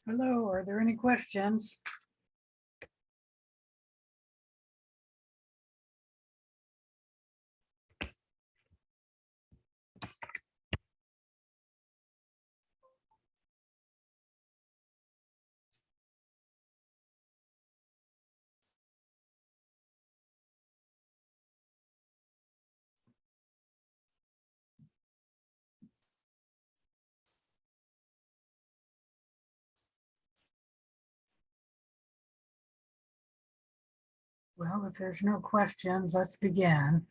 Hello, are there any questions? Well, if there's no questions, let's begin.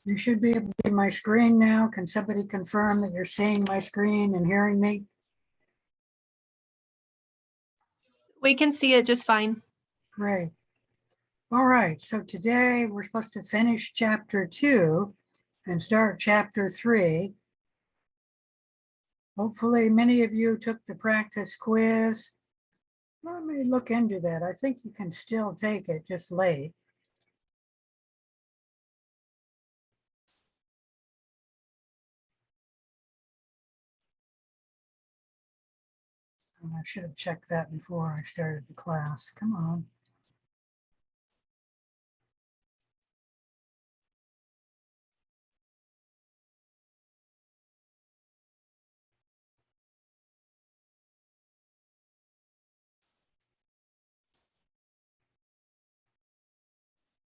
You should be able to see my screen now. Can somebody confirm that you're seeing my screen and hearing me? We can see it just fine. Great. All right, so today we're supposed to finish chapter 2 and start chapter 3. Hopefully many of you took the practice quiz. Let me look into that. I think you can still take it, just late. And I should have checked that before I started the class. Come on.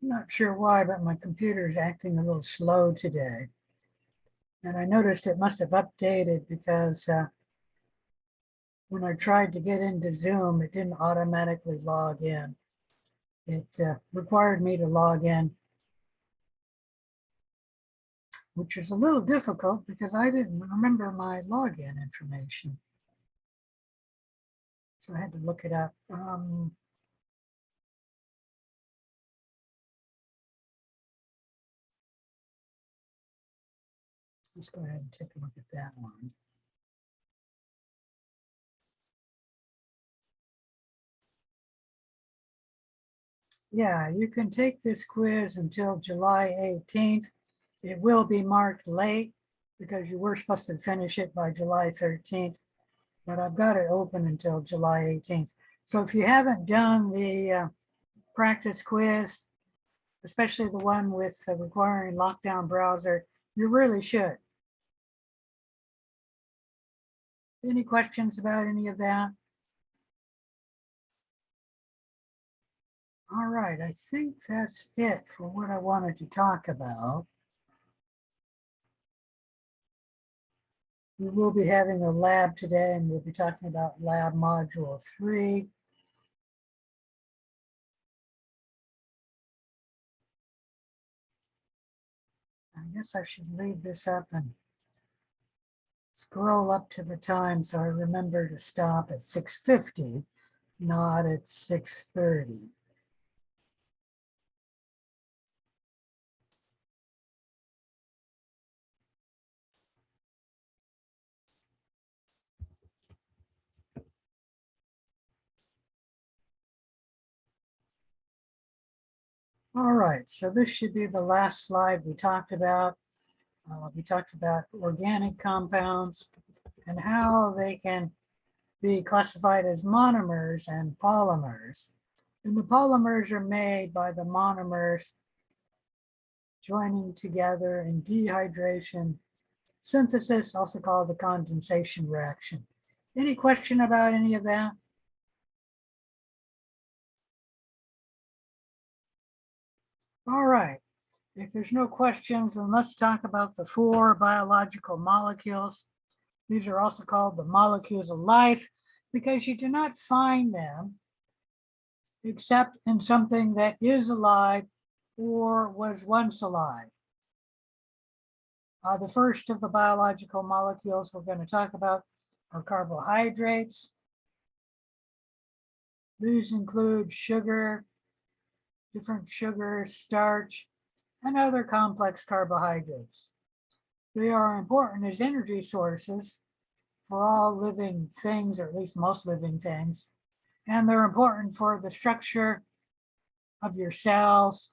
I'm not sure why, but my computer is acting a little slow today. And I noticed it must have updated because when I tried to get into Zoom, it didn't automatically log in. It required me to log in, which was a little difficult because I didn't remember my login information. So I had to look it up. Let's go ahead and take a look at that one. Yeah, you can take this quiz until July 18th. It will be marked late because you were supposed to finish it by July 13th, but I've got it open until July 18th. So if you haven't done the practice quiz, especially the one with requiring lockdown browser, you really should. Any questions about any of that? All right, I think that's it for what I wanted to talk about. We will be having a lab today and we'll be talking about lab module 3. I guess I should leave this up and scroll up to the time so I remember to stop at 6:50, not at 6:30. All right, so this should be the last slide we talked about. We talked about organic compounds and how they can be classified as monomers and polymers. And the polymers are made by the monomers joining together in dehydration synthesis, also called the condensation reaction. Any question about any of that? All right, if there's no questions, then let's talk about the 4 biological molecules. These are also called the molecules of life because you do not find them except in something that is alive or was once alive. The first of the biological molecules we're going to talk about are carbohydrates. These include sugar, different sugars, starch, and other complex carbohydrates. They are important as energy sources for all living things, or at least most living things. And they're important for the structure of your cells,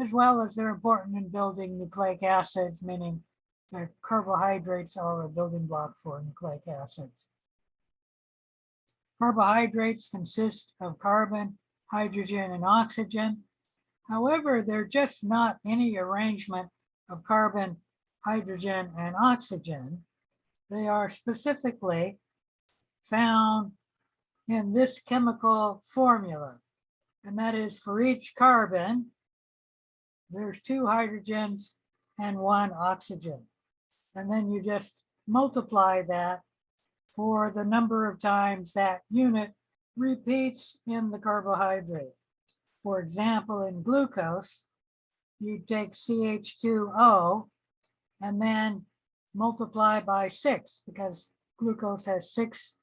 as well as they're important in building nucleic acids, meaning that carbohydrates are a building block for nucleic acids. Carbohydrates consist of carbon, hydrogen, and oxygen. However, they're just not any arrangement of carbon, hydrogen, and oxygen. They are specifically found in this chemical formula. And that is, for each carbon, there's 2 hydrogens and 1 oxygen. And then you just multiply that for the number of times that unit repeats in the carbohydrate. For example, in glucose, you take CH2O and then multiply by 6, because glucose has 6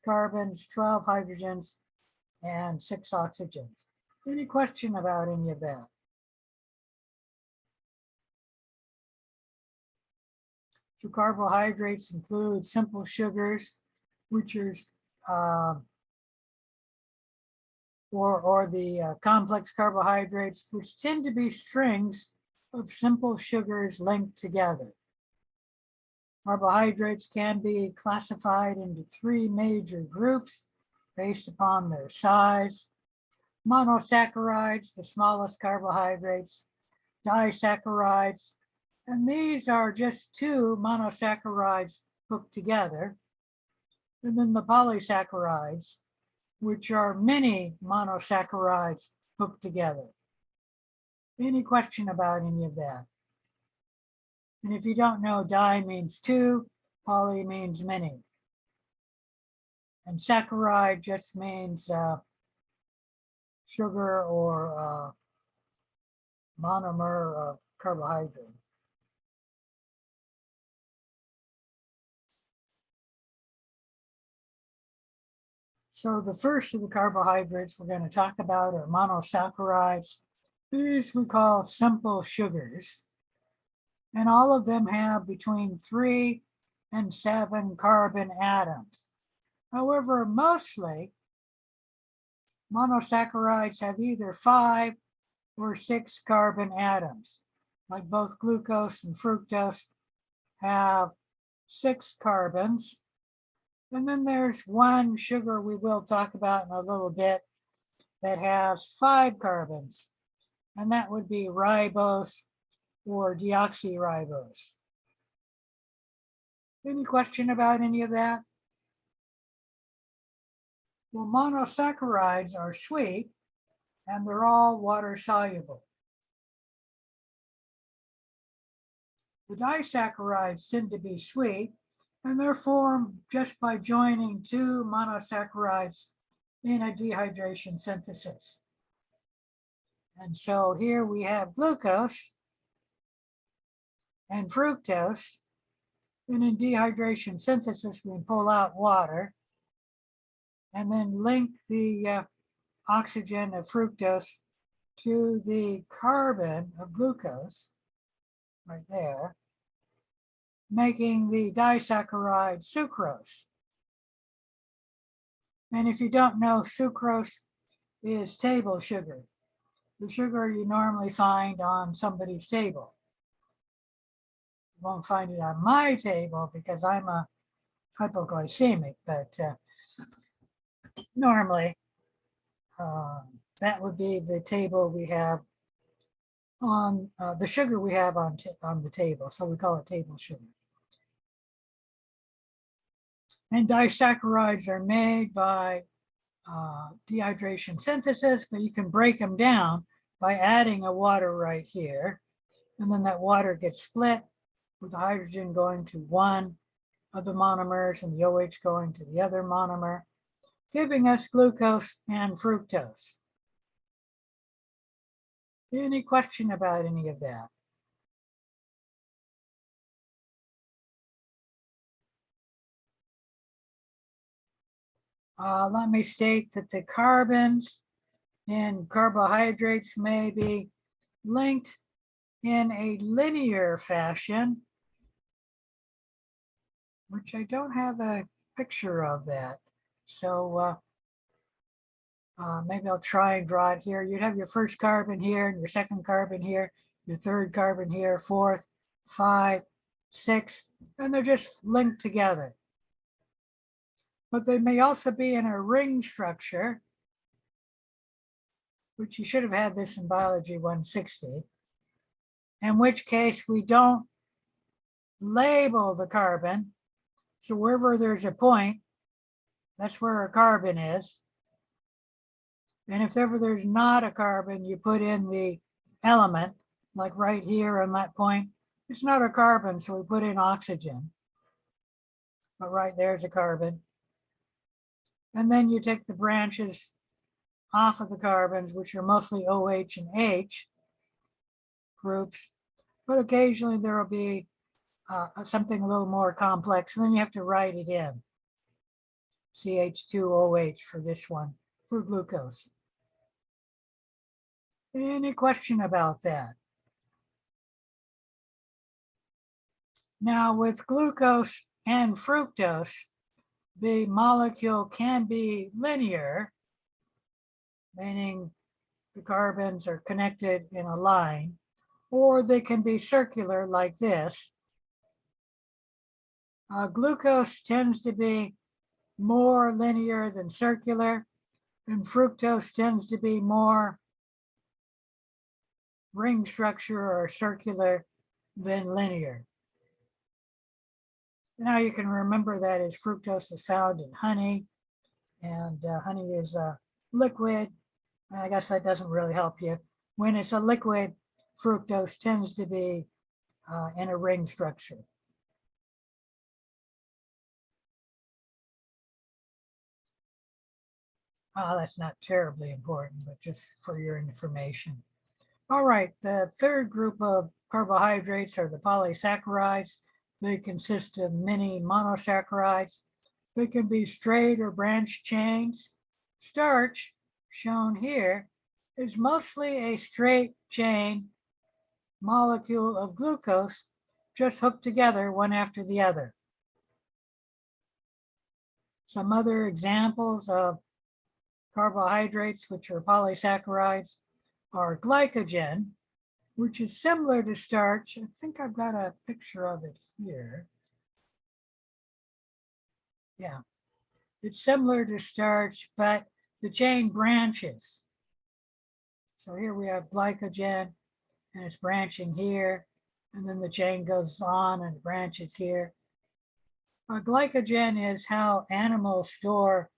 carbons, 12 hydrogens, and 6 oxygens. Any question about any of that? So carbohydrates include simple sugars, which is or the complex carbohydrates, which tend to be strings of simple sugars linked together. Carbohydrates can be classified into 3 major groups based upon their size. Monosaccharides, the smallest carbohydrates, disaccharides, and these are just 2 monosaccharides hooked together. And then the polysaccharides, which are many monosaccharides hooked together. Any question about any of that? And if you don't know, di means 2, poly means many. And saccharide just means sugar or monomer of carbohydrate. So the first of the carbohydrates we're going to talk about are monosaccharides. These we call simple sugars. And all of them have between 3 and 7 carbon atoms. However, mostly monosaccharides have either 5 or 6 carbon atoms, like both glucose and fructose have 6 carbons. And then there's one sugar we will talk about in a little bit that has 5 carbons, and that would be ribose or deoxyribose. Any question about any of that? Well, monosaccharides are sweet and they're all water soluble. The disaccharides tend to be sweet, and they're formed just by joining 2 monosaccharides in a dehydration synthesis. And so here we have glucose and fructose, and in dehydration synthesis we pull out water and then link the oxygen of fructose to the carbon of glucose right there, making the disaccharide sucrose. And if you don't know, sucrose is table sugar, the sugar you normally find on somebody's table. You won't find it on my table because I'm a hypoglycemic, but normally that would be the table we have on the sugar we have on the table. So we call it table sugar. And disaccharides are made by dehydration synthesis, but you can break them down by adding a water right here. And then that water gets split with the hydrogen going to one of the monomers and the OH going to the other monomer, giving us glucose and fructose. Any question about any of that? Let me state that the carbons in carbohydrates may be linked in a linear fashion, which I don't have a picture of that. So maybe I'll try and draw it here. You'd have your first carbon here and your second carbon here, your third carbon here, fourth, 5, 6, and they're just linked together. But they may also be in a ring structure, which you should have had this in biology 160, in which case we don't label the carbon. So wherever there's a point, that's where a carbon is. And if ever there's not a carbon, you put in the element, like right here on that point. It's not a carbon, so we put in oxygen. But right there's a carbon. And then you take the branches off of the carbons, which are mostly OH and H groups, but occasionally there will be something a little more complex, and then you have to write it in. CH2OH for this one, for glucose. Any question about that? Now with glucose and fructose, the molecule can be linear, meaning the carbons are connected in a line, or they can be circular like this. Glucose tends to be more linear than circular, and fructose tends to be more ring structure or circular than linear. Now you can remember that as fructose is found in honey, and honey is a liquid. I guess that doesn't really help you. When it's a liquid, fructose tends to be in a ring structure. That's not terribly important, but just for your information. All right, the third group of carbohydrates are the polysaccharides. They consist of many monosaccharides. They can be straight or branched chains. Starch, shown here, is mostly a straight chain molecule of glucose, just hooked together one after the other. Some other examples of carbohydrates, which are polysaccharides, are glycogen, which is similar to starch. I think I've got a picture of it here. Yeah, it's similar to starch, but the chain branches. So here we have glycogen, and it's branching here, and then the chain goes on and branches here. Glycogen is how animals store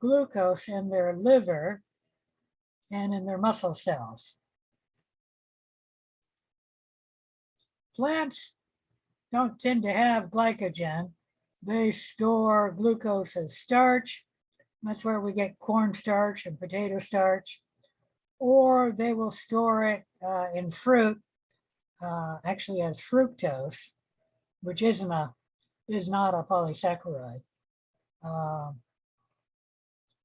glucose in their liver and in their muscle cells. Plants don't tend to have glycogen. They store glucose as starch. That's where we get cornstarch and potato starch. Or they will store it in fruit, actually as fructose, which is not a polysaccharide.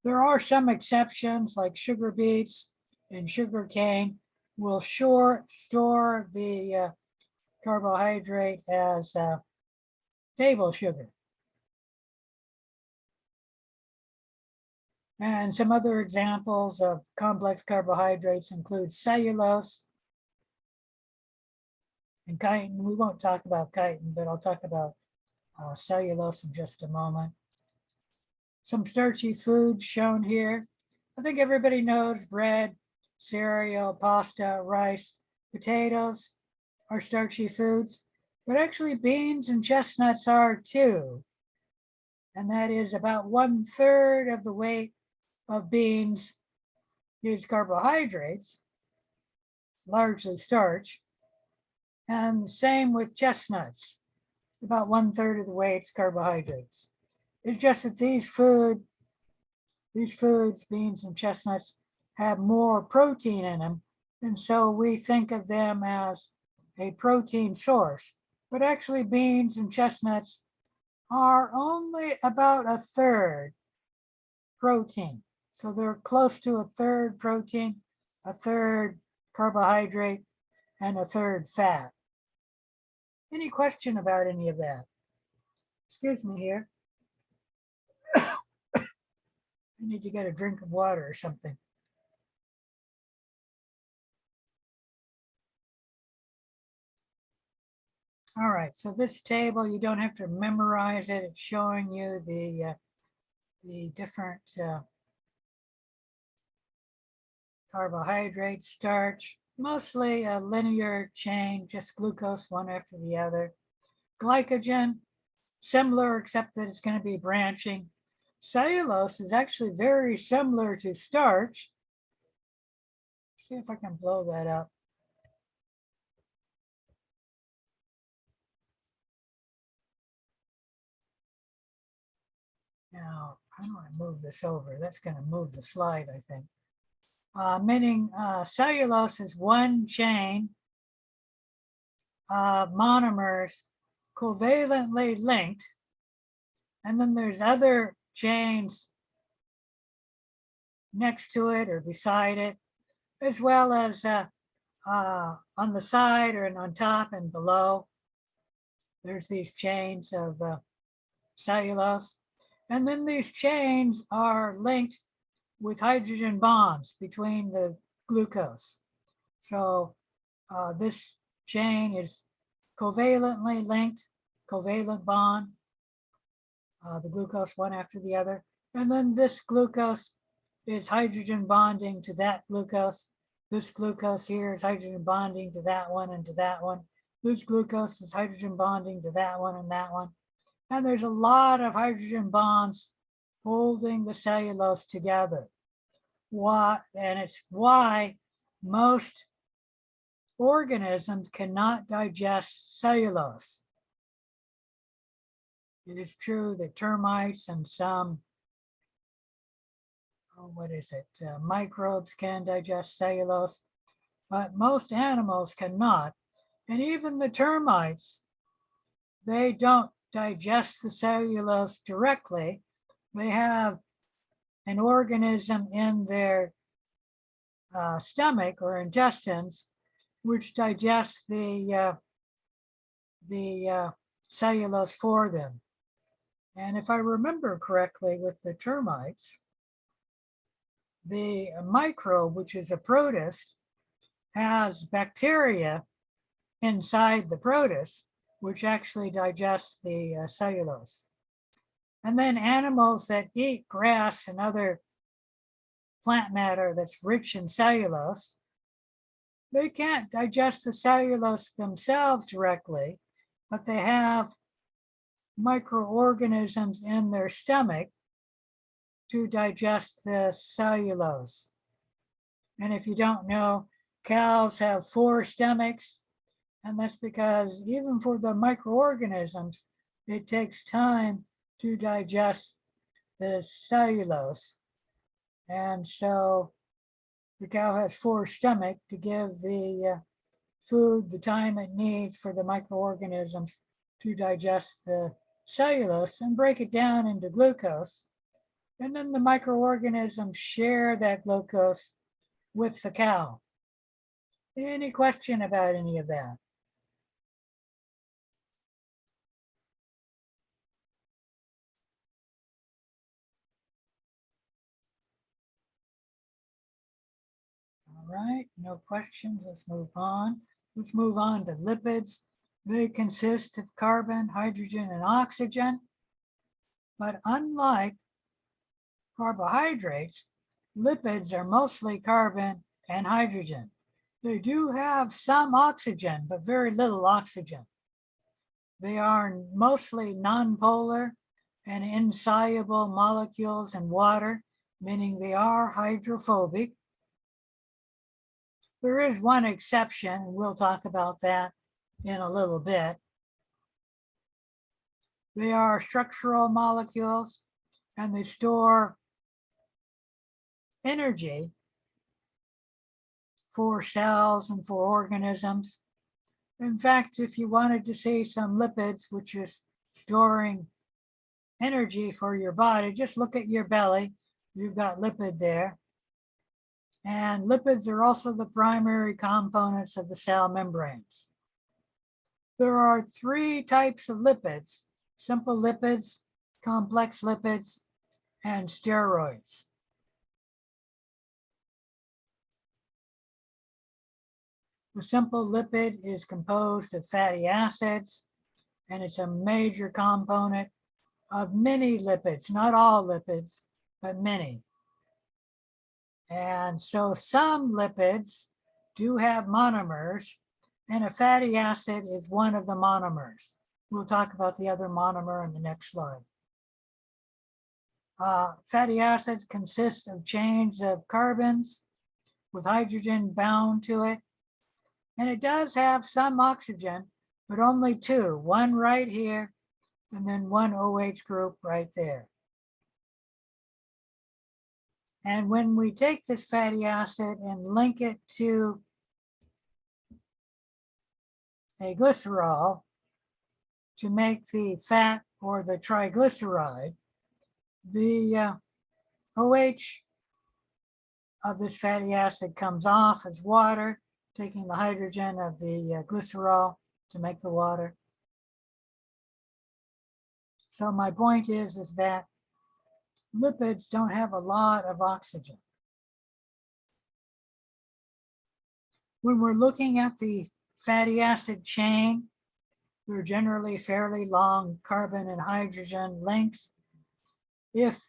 There are some exceptions, like sugar beets and sugar cane will store the carbohydrate as table sugar. And some other examples of complex carbohydrates include cellulose and chitin. We won't talk about chitin, but I'll talk about cellulose in just a moment. Some starchy foods shown here. I think everybody knows bread, cereal, pasta, rice, potatoes are starchy foods, but actually beans and chestnuts are too. And that is about 1/3 of the weight of beans is carbohydrates, largely starch, and the same with chestnuts. About 1/3 of the weight's carbohydrates. It's just that these foods, beans and chestnuts, have more protein in them, and so we think of them as a protein source. But actually beans and chestnuts are only about 1/3 protein. So they're close to a third protein, a third carbohydrate, and a third fat. Any question about any of that? Excuse me here. I need to get a drink of water or something. All right, so this table, you don't have to memorize it. It's showing you the different carbohydrates, starch, mostly a linear chain, just glucose one after the other. Glycogen, similar except that it's going to be branching. Cellulose is actually very similar to starch. See if I can blow that up. Now, how do I move this over? That's going to move the slide, I think. Meaning cellulose is one chain of monomers covalently linked. And then there's other chains next to it or beside it, as well as on the side or on top and below. There's these chains of cellulose. And then these chains are linked with hydrogen bonds between the glucose. So this chain is covalently linked, covalent bond, the glucose one after the other. And then this glucose is hydrogen bonding to that glucose. This glucose here is hydrogen bonding to that one and to that one. This glucose is hydrogen bonding to that one and that one. And there's a lot of hydrogen bonds holding the cellulose together. And it's why most organisms cannot digest cellulose. It is true that termites and some, microbes can digest cellulose, but most animals cannot. And even the termites, they don't digest the cellulose directly. They have an organism in their stomach or intestines which digests the cellulose for them. And if I remember correctly with the termites, the microbe, which is a protist, has bacteria inside the protist, which actually digests the cellulose. And then animals that eat grass and other plant matter that's rich in cellulose, they can't digest the cellulose themselves directly, but they have microorganisms in their stomach to digest the cellulose. And if you don't know, cows have 4 stomachs, and that's because even for the microorganisms, it takes time to digest the cellulose. And so the cow has 4 stomachs to give the food the time it needs for the microorganisms to digest the cellulose and break it down into glucose. And then the microorganisms share that glucose with the cow. Any question about any of that? All right, no questions. Let's move on. Let's move on to lipids. They consist of carbon, hydrogen, and oxygen. But unlike carbohydrates, lipids are mostly carbon and hydrogen. They do have some oxygen, but very little oxygen. They are mostly nonpolar and insoluble molecules in water, meaning they are hydrophobic. There is one exception, and we'll talk about that in a little bit. They are structural molecules, and they store energy for cells and for organisms. In fact, if you wanted to see some lipids, which is storing energy for your body, just look at your belly. you've got lipid there. And lipids are also the primary components of the cell membranes. There are three types of lipids: simple lipids, complex lipids, and steroids. The simple lipid is composed of fatty acids, and it's a major component of many lipids, not all lipids, but many. And so some lipids do have monomers, and a fatty acid is one of the monomers. We'll talk about the other monomer in the next slide. Fatty acids consist of chains of carbons with hydrogen bound to it. And it does have some oxygen, but only two, one right here, and then one OH group right there. And when we take this fatty acid and link it to a glycerol to make the fat or the triglyceride, the OH of this fatty acid comes off as water, taking the hydrogen of the glycerol to make the water. So my point is that lipids don't have a lot of oxygen. When we're looking at the fatty acid chain, they're generally fairly long carbon and hydrogen links. If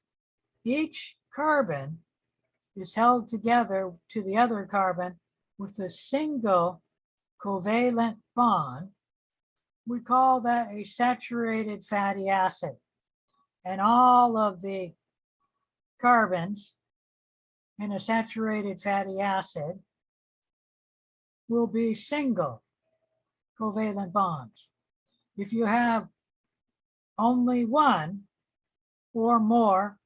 each carbon is held together to the other carbon with a single covalent bond, we call that a saturated fatty acid. And all of the carbons in a saturated fatty acid will be single covalent bonds. If you have only one or more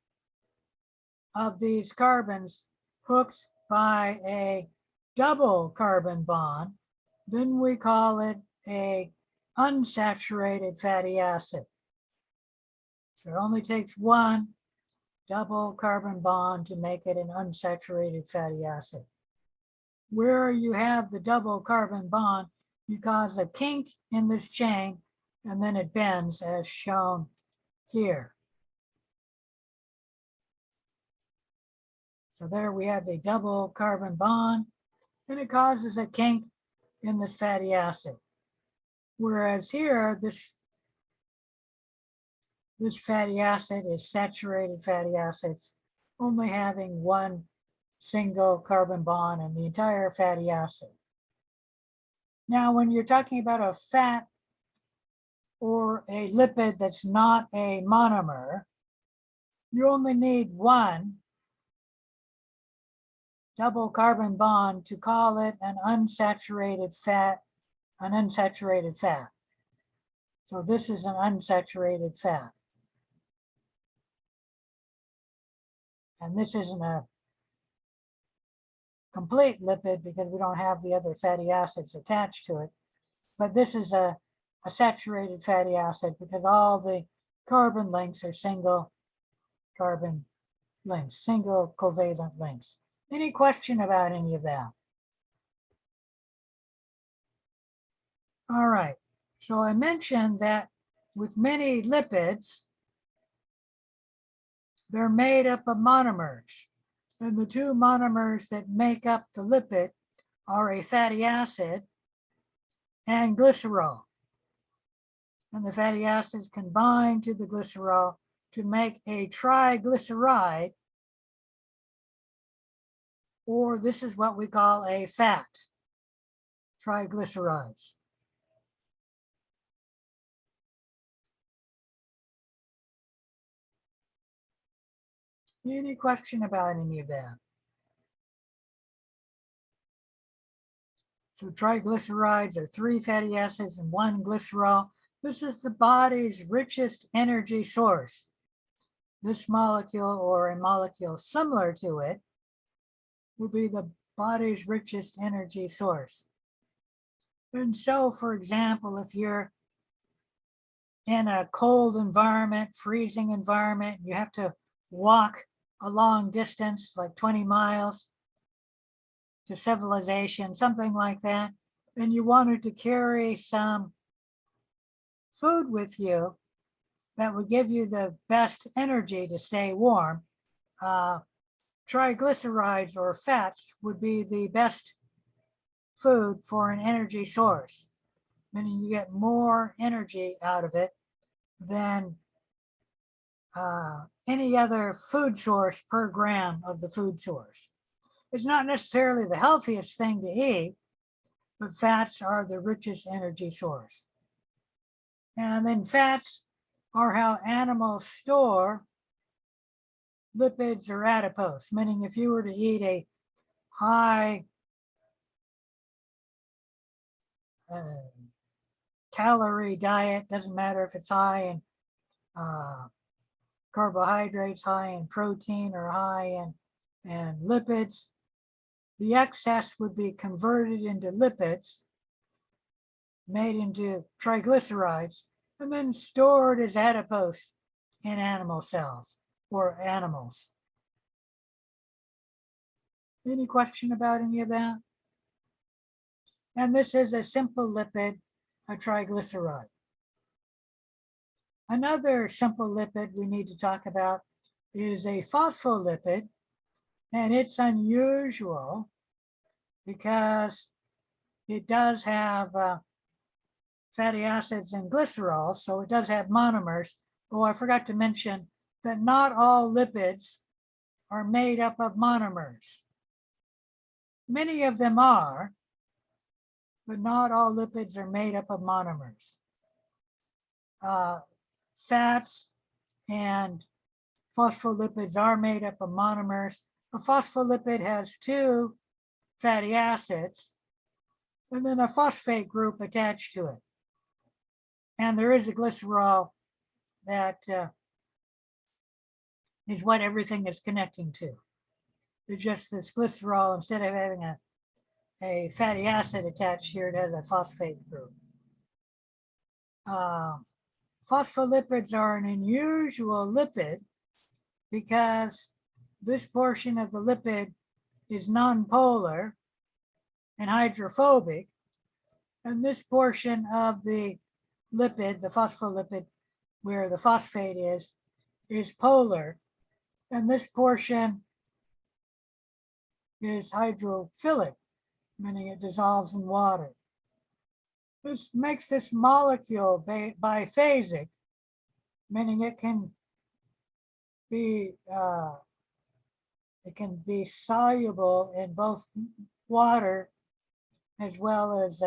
of these carbons hooked by a double carbon bond, then we call it a unsaturated fatty acid. So it only takes one double carbon bond to make it an unsaturated fatty acid. Where you have the double carbon bond, you cause a kink in this chain, and then it bends as shown here. So there we have a double carbon bond, and it causes a kink in this fatty acid. Whereas here, this fatty acid is saturated fatty acids, only having one single carbon bond in the entire fatty acid. Now, when you're talking about a fat or a lipid that's not a monomer, you only need one double carbon bond to call it an unsaturated fat, So this is an unsaturated fat. And this isn't a complete lipid because we don't have the other fatty acids attached to it. But this is a saturated fatty acid because all the carbon links are single carbon links, single covalent links. Any question about any of that? All right, so I mentioned that with many lipids, they're made up of monomers. And the two monomers that make up the lipid are a fatty acid and glycerol. And the fatty acids combine to the glycerol to make a triglyceride, or this is what we call a fat, triglycerides. Any question about any of that? So triglycerides are 3 fatty acids and 1 glycerol. This is the body's richest energy source. This molecule, or a molecule similar to it, will be the body's richest energy source. And so, for example, if you're in a cold environment, freezing environment, you have to walk a long distance, like 20 miles to civilization, something like that, and you wanted to carry some food with you that would give you the best energy to stay warm, triglycerides or fats would be the best food for an energy source, meaning you get more energy out of it than any other food source per gram of the food source. It's not necessarily the healthiest thing to eat, but fats are the richest energy source. And then fats are how animals store lipids or adipose, meaning if you were to eat a high calorie diet, doesn't matter if it's high in carbohydrates, high in protein, or high in lipids, the excess would be converted into lipids, made into triglycerides, and then stored as adipose in animal cells or animals. Any question about any of that? And this is a simple lipid, a triglyceride. Another simple lipid we need to talk about is a phospholipid, and it's unusual because it does have fatty acids and glycerol, so it does have monomers. Oh, I forgot to mention that not all lipids are made up of monomers. Many of them are, but not all lipids are made up of monomers. Fats and phospholipids are made up of monomers. A phospholipid has two fatty acids and then a phosphate group attached to it. And there is a glycerol that is what everything is connecting to. It's just this glycerol, instead of having a fatty acid attached here, it has a phosphate group. Phospholipids are an unusual lipid because this portion of the lipid is nonpolar and hydrophobic, and this portion of the lipid, the phospholipid, where the phosphate is polar, and this portion is hydrophilic, meaning it dissolves in water. This makes this molecule biphasic, meaning it can be soluble in both water as well as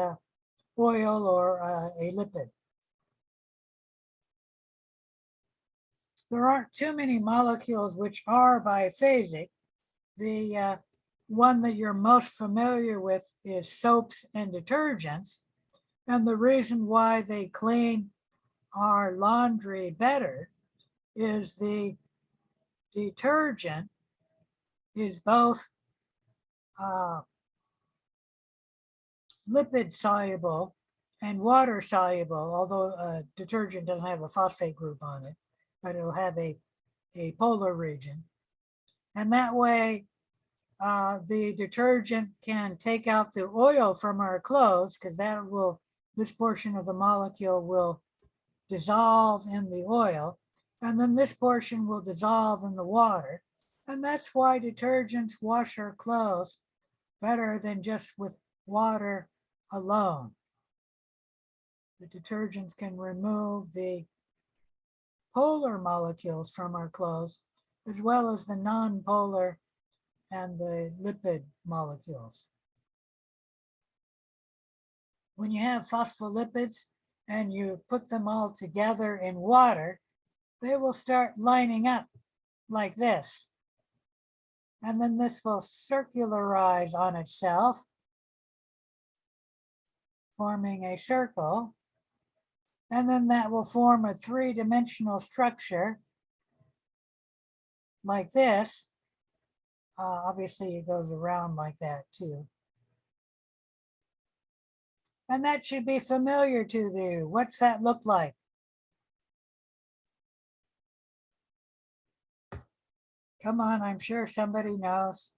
oil or a lipid. There aren't too many molecules which are biphasic. The one that you're most familiar with is soaps and detergents. And the reason why they clean our laundry better is the detergent is both lipid soluble and water soluble, although detergent doesn't have a phosphate group on it, but it'll have a polar region. And that way, the detergent can take out the oil from our clothes, because this portion of the molecule will dissolve in the oil, and then this portion will dissolve in the water. And that's why detergents wash our clothes better than just with water alone. The detergents can remove the polar molecules from our clothes, as well as the non-polar and the lipid molecules. When you have phospholipids and you put them all together in water, they will start lining up like this. And then this will circularize on itself, forming a circle. And then that will form a three-dimensional structure like this. Obviously, it goes around like that too. And that should be familiar to you. What's that look like? Come on, I'm sure somebody knows.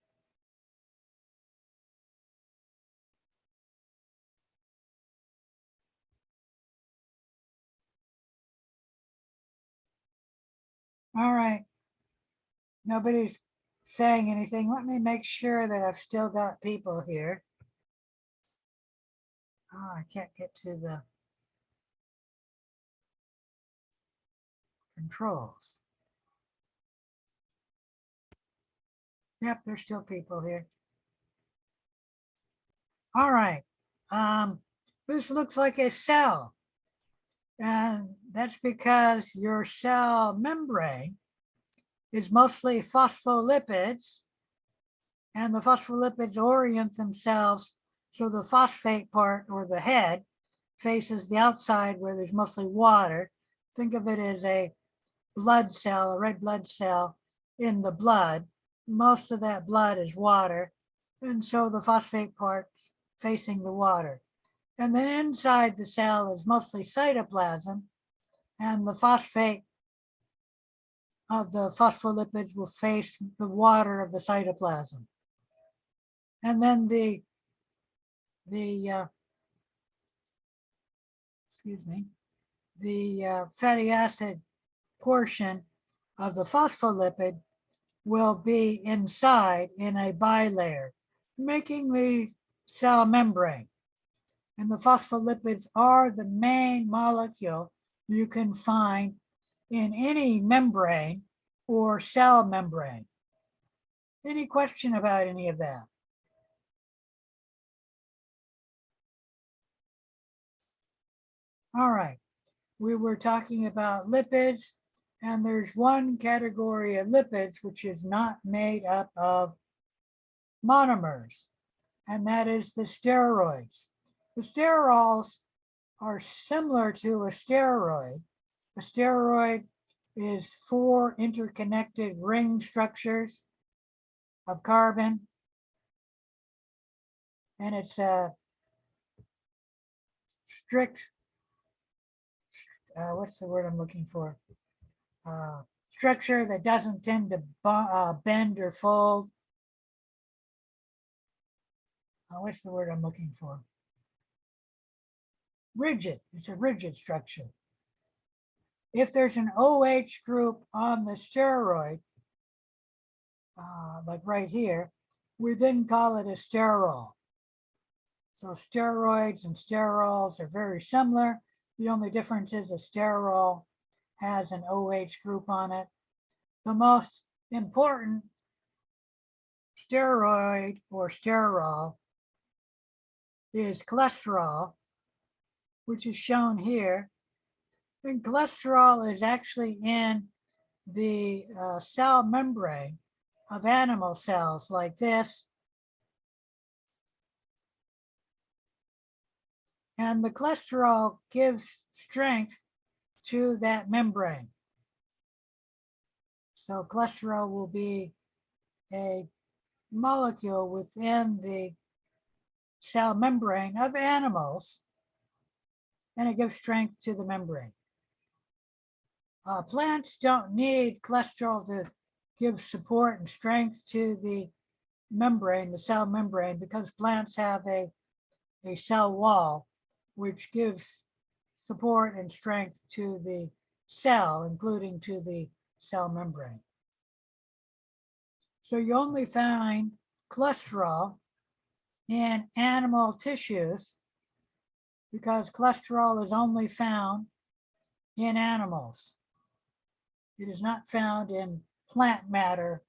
All right. Nobody's saying anything. Let me make sure that I've still got people here. Oh, I can't get to the controls. Yep, there's still people here. All right. This looks like a cell. And that's because your cell membrane is mostly phospholipids, and the phospholipids orient themselves so the phosphate part, or the head, faces the outside where there's mostly water. Think of it as a blood cell, a red blood cell in the blood. Most of that blood is water, and so the phosphate part's facing the water. And then inside the cell is mostly cytoplasm, and the phosphate of the phospholipids will face the water of the cytoplasm. And then the fatty acid portion of the phospholipid will be inside in a bilayer, making the cell membrane. And the phospholipids are the main molecule you can find in any membrane or cell membrane. Any question about any of that? All right, we were talking about lipids, and there's one category of lipids which is not made up of monomers, and that is the steroids. The sterols are similar to a steroid. A steroid is 4 interconnected ring structures of carbon, and it's a strict, what's the word I'm looking for? Structure that doesn't tend to bend or fold. What's the word I'm looking for? Rigid. It's a rigid structure. If there's an OH group on the steroid, like right here, we then call it a sterol. So steroids and sterols are very similar. The only difference is a sterol has an OH group on it. The most important steroid or sterol is cholesterol, which is shown here. And cholesterol is actually in the cell membrane of animal cells like this. And the cholesterol gives strength to that membrane. So cholesterol will be a molecule within the cell membrane of animals, and it gives strength to the membrane. Plants don't need cholesterol to give support and strength to the membrane, the cell membrane, because plants have a cell wall, which gives support and strength to the cell, including to the cell membrane. So you only find cholesterol in animal tissues because cholesterol is only found in animals. It is not found in plant matter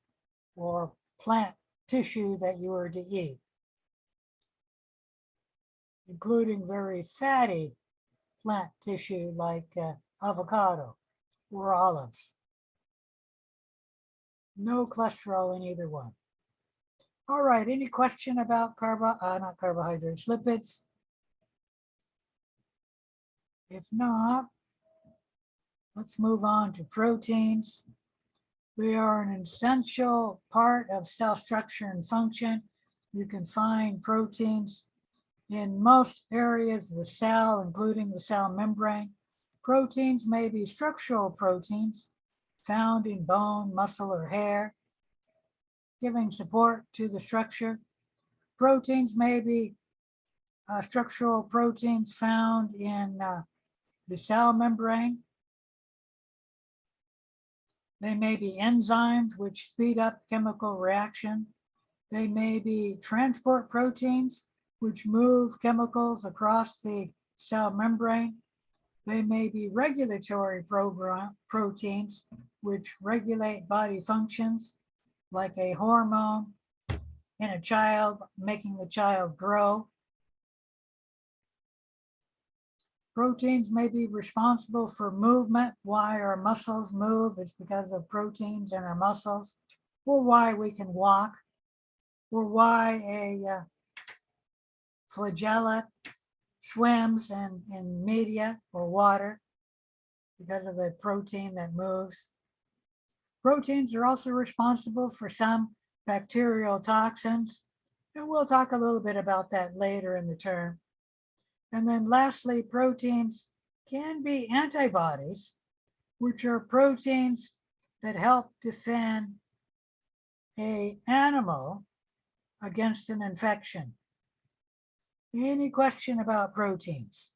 or plant tissue that you were to eat, including very fatty plant tissue like avocado or olives. No cholesterol in either one. All right, any question about not carbohydrates, lipids? If not, let's move on to proteins. They are an essential part of cell structure and function. You can find proteins in most areas of the cell, including the cell membrane. Proteins may be structural proteins found in bone, muscle, or hair. giving support to the structure. Proteins may be structural proteins found in the cell membrane. They may be enzymes which speed up chemical reaction. They may be transport proteins which move chemicals across the cell membrane. They may be regulatory proteins which regulate body functions, like a hormone in a child, making the child grow. Proteins may be responsible for movement. Why our muscles move is because of proteins in our muscles, or why we can walk, or why a flagella swims in media or water because of the protein that moves. Proteins are also responsible for some bacterial toxins, and we'll talk a little bit about that later in the term. And then lastly, proteins can be antibodies, which are proteins that help defend an animal against an infection. Any question about proteins?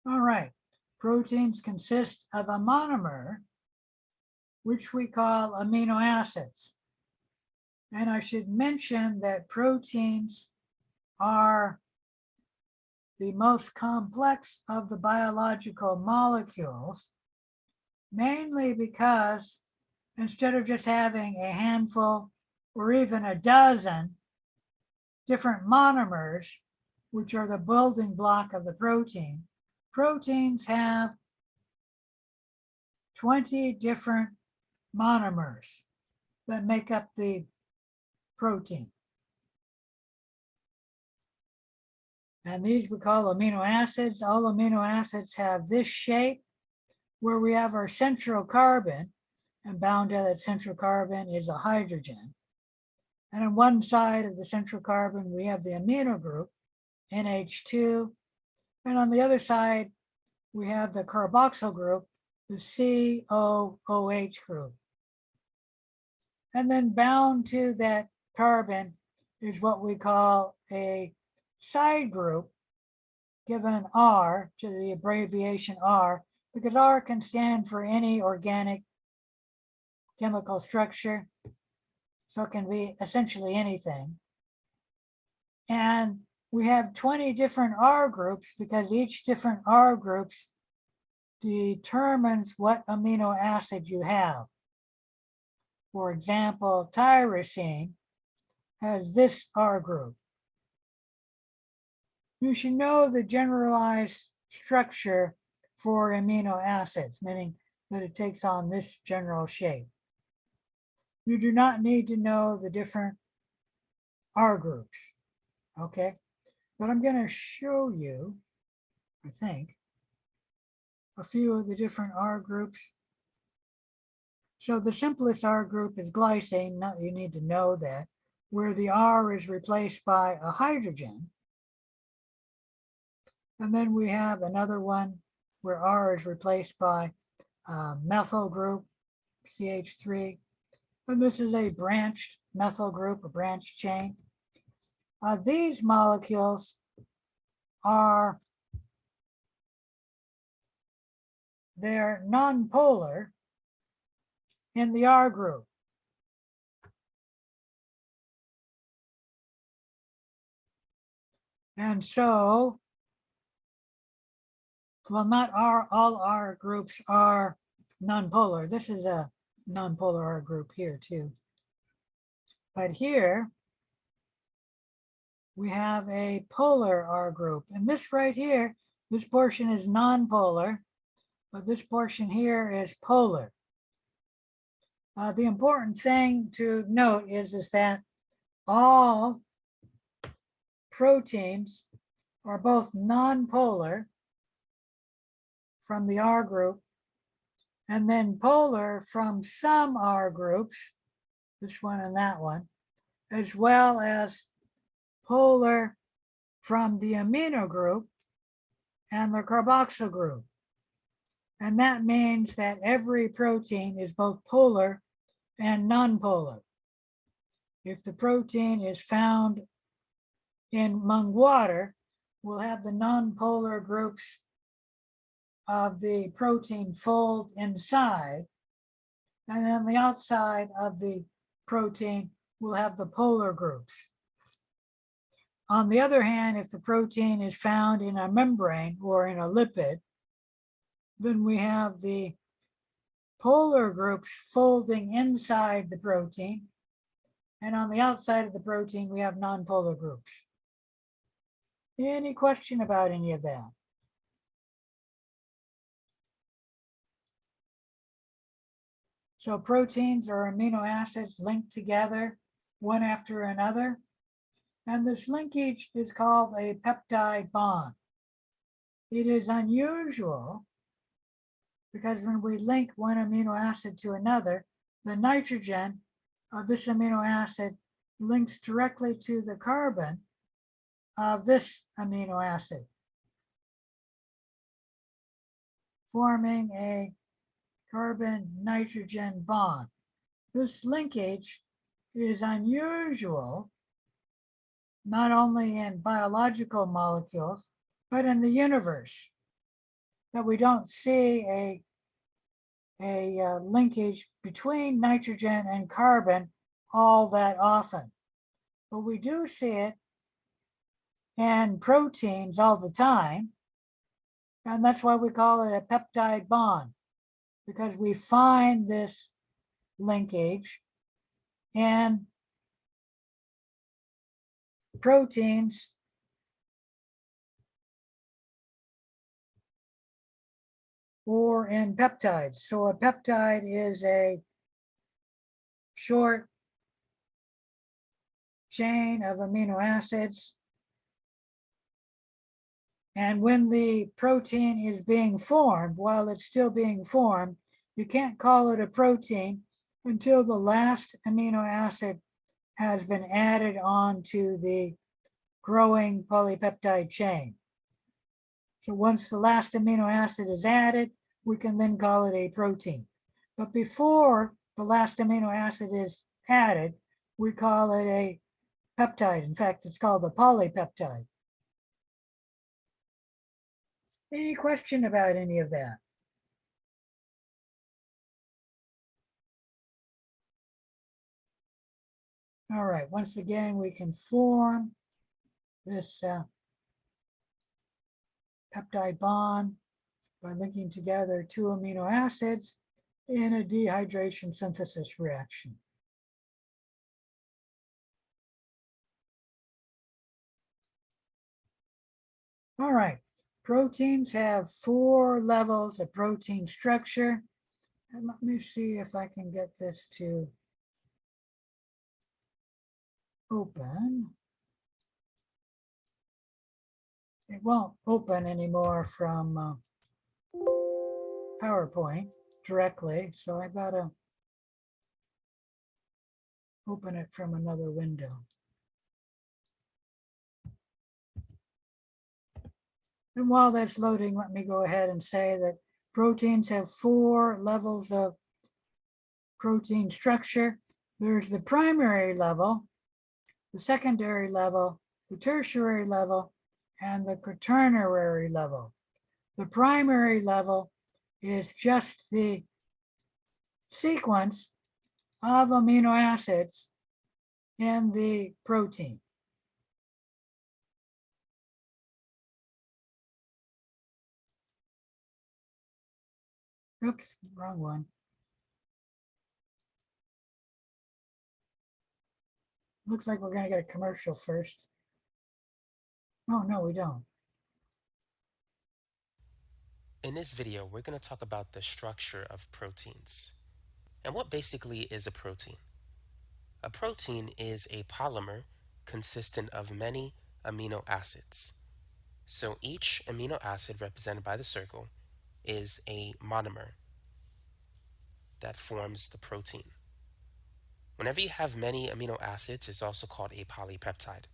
All right, proteins consist of a monomer, which we call amino acids. And I should mention that proteins are the most complex of the biological molecules, mainly because instead of just having a handful or even a dozen different monomers, which are the building block of the protein, proteins have 20 different monomers that make up the protein. And these we call amino acids. All amino acids have this shape where we have our central carbon, and bound to that central carbon is a hydrogen. And on one side of the central carbon, we have the amino group, NH2. And on the other side, we have the carboxyl group, the COOH group. And then bound to that carbon is what we call a side group, given R, to the abbreviation R, because R can stand for any organic chemical structure. So it can be essentially anything. And we have 20 different R groups because each different R groups determines what amino acid you have. For example, tyrosine has this R group. You should know the generalized structure for amino acids, meaning that it takes on this general shape. You do not need to know the different R groups, okay? But I'm going to show you, I think, a few of the different R groups. So the simplest R group is glycine. Not you need to know that, where the R is replaced by a hydrogen. And then we have another one where R is replaced by methyl group, CH3. And this is a branched methyl group, a branched chain. These molecules are, they're nonpolar in the R group. And so, well, not all R groups are nonpolar. This is a nonpolar R group here too. But here we have a polar R group. And this right here, this portion is nonpolar, but this portion here is polar. The important thing to note is that all proteins are both nonpolar from the R group, and then polar from some R groups, this one and that one, as well as polar from the amino group and the carboxyl group. And that means that every protein is both polar and nonpolar. If the protein is found among water, we'll have the nonpolar groups of the protein fold inside, and then on the outside of the protein, we'll have the polar groups. On the other hand, if the protein is found in a membrane or in a lipid, then we have the polar groups folding inside the protein, and on the outside of the protein, we have nonpolar groups. Any question about any of that? So proteins are amino acids linked together, one after another. And this linkage is called a peptide bond. It is unusual because when we link one amino acid to another, the nitrogen of this amino acid links directly to the carbon of this amino acid, forming a carbon-nitrogen bond. This linkage is unusual not only in biological molecules, but in the universe, that we don't see a linkage between nitrogen and carbon all that often. But we do see it in proteins all the time, and that's why we call it a peptide bond, because we find this linkage in proteins or in peptides. So a peptide is a short chain of amino acids. And when the protein is being formed, while it's still being formed, you can't call it a protein until the last amino acid has been added on to the growing polypeptide chain. So once the last amino acid is added, we can then call it a protein. But before the last amino acid is added, we call it a peptide. In fact, it's called a polypeptide. Any question about any of that? All right, once again, we can form this peptide bond by linking together two amino acids in a dehydration synthesis reaction. All right, proteins have 4 levels of protein structure. And let me see if I can get this to open. It won't open anymore from PowerPoint directly, so I gotta open it from another window. And while that's loading, let me go ahead and say that proteins have 4 levels of protein structure. There's the primary level, the secondary level, the tertiary level, and the quaternary level. The primary level is just the sequence of amino acids in the protein. Oops, wrong one. Looks like we're going to get a commercial first. Oh, no, we don't. In this video, we're going to talk about the structure of proteins. And what basically is a protein? A protein is a polymer consistent of many amino acids. So each amino acid represented by the circle is a monomer that forms the protein. Whenever you have many amino acids, it's also called a polypeptide.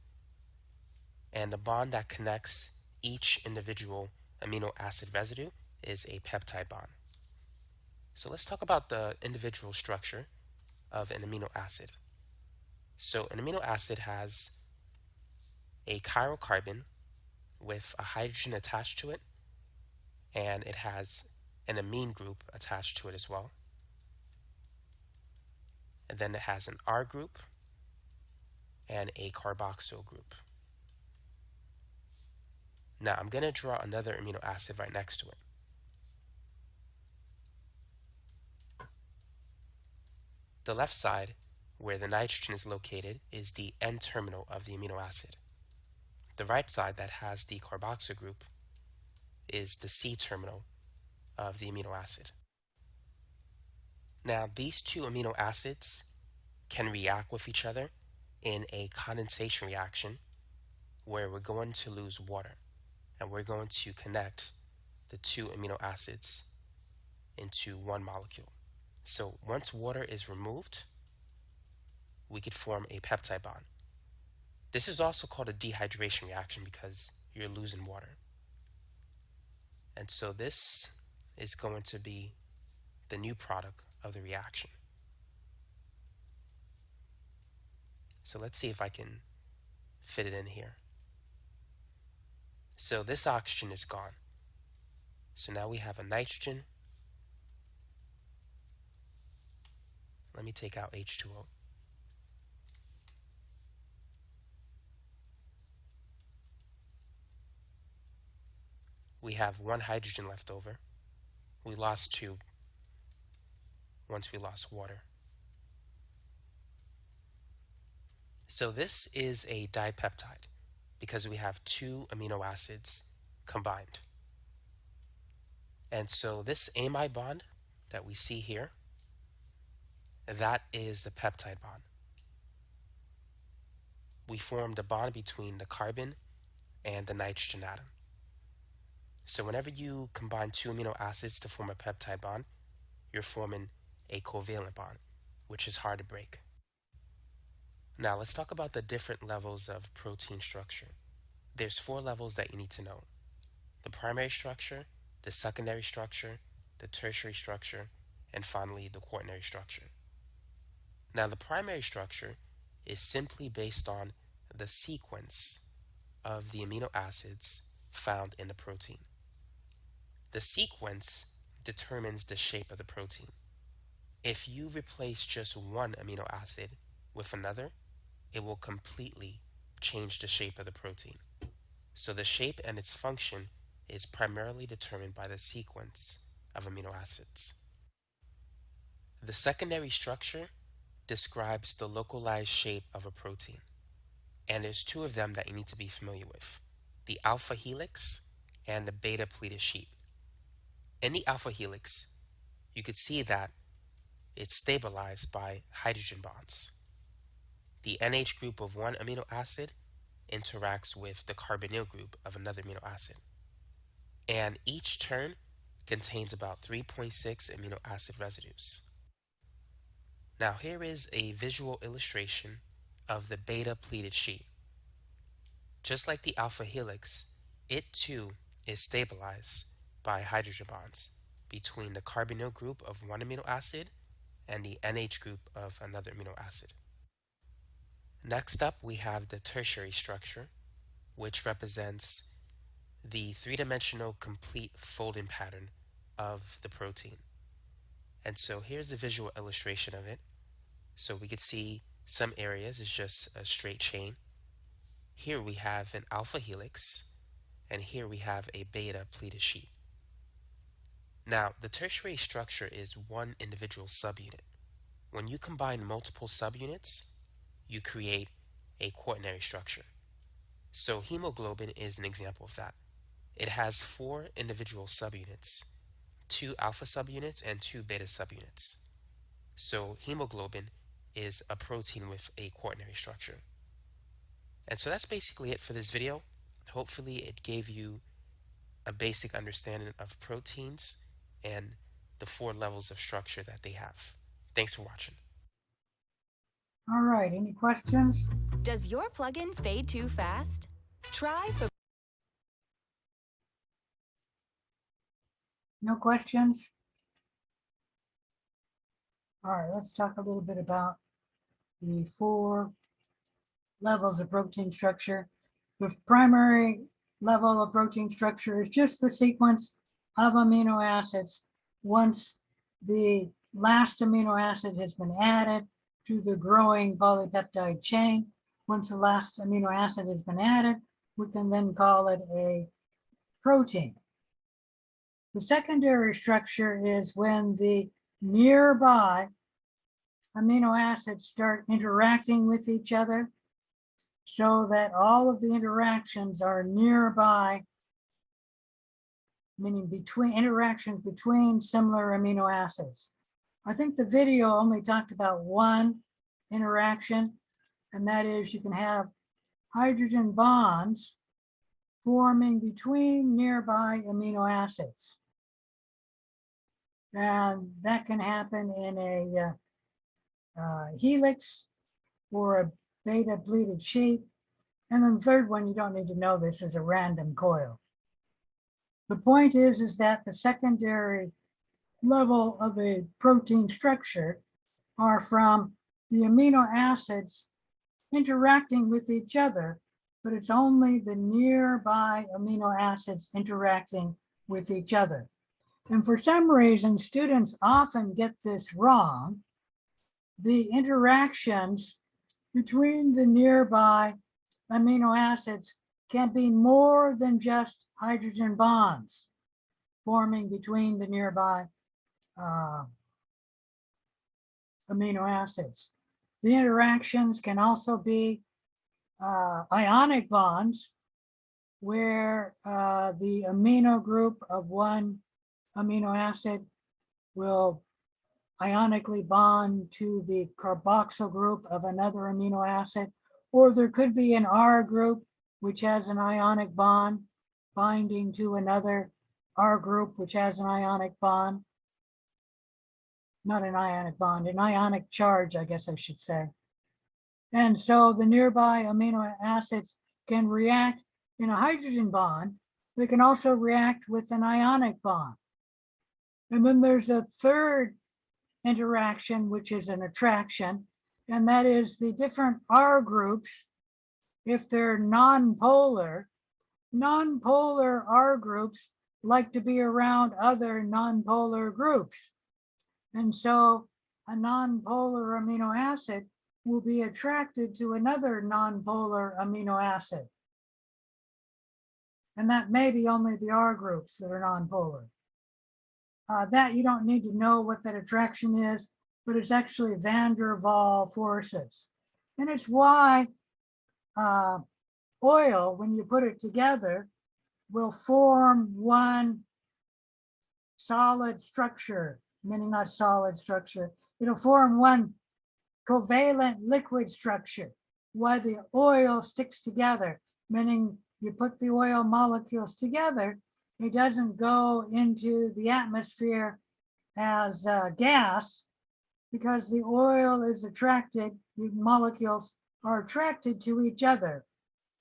And the bond that connects each individual amino acid residue is a peptide bond. So let's talk about the individual structure of an amino acid. So an amino acid has a chiral carbon with a hydrogen attached to it, and it has an amine group attached to it as well. And then it has an R group and a carboxyl group. Now I'm going to draw another amino acid right next to it. The left side, where the nitrogen is located, is the N-terminal of the amino acid. The right side, that has the carboxyl group, is the C-terminal of the amino acid. Now, these two amino acids can react with each other in a condensation reaction where we're going to lose water, and we're going to connect the two amino acids into one molecule. So once water is removed, we could form a peptide bond. This is also called a dehydration reaction because you're losing water. And so this is going to be the new product of the reaction. So let's see if I can fit it in here. So this oxygen is gone. So now we have a nitrogen. Let me take out H2O. We have one hydrogen left over. We lost two once we lost water. So this is a dipeptide because we have two amino acids combined. And so this amide bond that we see here, that is the peptide bond. We formed a bond between the carbon and the nitrogen atom. So whenever you combine two amino acids to form a peptide bond, you're forming a covalent bond, which is hard to break. Now let's talk about the different levels of protein structure. There's 4 levels that you need to know: the primary structure, the secondary structure, the tertiary structure, and finally the quaternary structure. Now the primary structure is simply based on the sequence of the amino acids found in the protein. The sequence determines the shape of the protein. If you replace just one amino acid with another, it will completely change the shape of the protein. So the shape and its function is primarily determined by the sequence of amino acids. The secondary structure describes the localized shape of a protein. And there's 2 of them that you need to be familiar with: the alpha helix and the beta pleated sheet. In the alpha helix, you could see that it's stabilized by hydrogen bonds. The NH group of one amino acid interacts with the carbonyl group of another amino acid. And each turn contains about 3.6 amino acid residues. Now here is a visual illustration of the beta pleated sheet. Just like the alpha helix, it too is stabilized by hydrogen bonds between the carbonyl group of one amino acid and the NH group of another amino acid. Next up, we have the tertiary structure, which represents the 3-dimensional complete folding pattern of the protein. And so here's a visual illustration of it. So we could see some areas is just a straight chain. Here we have an alpha helix, and here we have a beta pleated sheet. Now, the tertiary structure is one individual subunit. When you combine multiple subunits, you create a quaternary structure. So hemoglobin is an example of that. It has 4 individual subunits, 2 alpha subunits and 2 beta subunits. So hemoglobin is a protein with a quaternary structure. And so that's basically it for this video. Hopefully it gave you a basic understanding of proteins and the 4 levels of structure that they have. Thanks for watching. All right, any questions? Does your plugin fade too fast? Try No questions? All right, let's talk a little bit about the 4 levels of protein structure. The primary level of protein structure is just the sequence of amino acids. Once the last amino acid has been added to the growing polypeptide chain, once the last amino acid has been added, we can then call it a protein. The secondary structure is when the nearby amino acids start interacting with each other so that all of the interactions are nearby, meaning interactions between similar amino acids. I think the video only talked about one interaction, and that is you can have hydrogen bonds forming between nearby amino acids. And that can happen in a helix or a beta pleated sheet. And then the third one, you don't need to know this, is a random coil. The point is that the secondary level of a protein structure are from the amino acids interacting with each other, but it's only the nearby amino acids interacting with each other. And for some reason, students often get this wrong. The interactions between the nearby amino acids can be more than just hydrogen bonds forming between the nearby amino acids. The interactions can also be ionic bonds, where the amino group of one amino acid will ionically bond to the carboxyl group of another amino acid, or there could be an R group which has an ionic bond binding to another R group which has an ionic bond. Not an ionic bond, an ionic charge, I guess I should say. And so the nearby amino acids can react in a hydrogen bond. They can also react with an ionic bond. And then there's a third interaction, which is an attraction, and that is the different R groups, if they're nonpolar R groups like to be around other nonpolar groups. And so a nonpolar amino acid will be attracted to another nonpolar amino acid. And that may be only the R groups that are nonpolar. That you don't need to know what that attraction is, but it's actually van der Waal forces. And it's why oil, when you put it together, will form one solid structure, meaning not solid structure. It'll form one covalent liquid structure, why the oil sticks together, meaning you put the oil molecules together, it doesn't go into the atmosphere as gas, because the oil is attracted, the molecules are attracted to each other,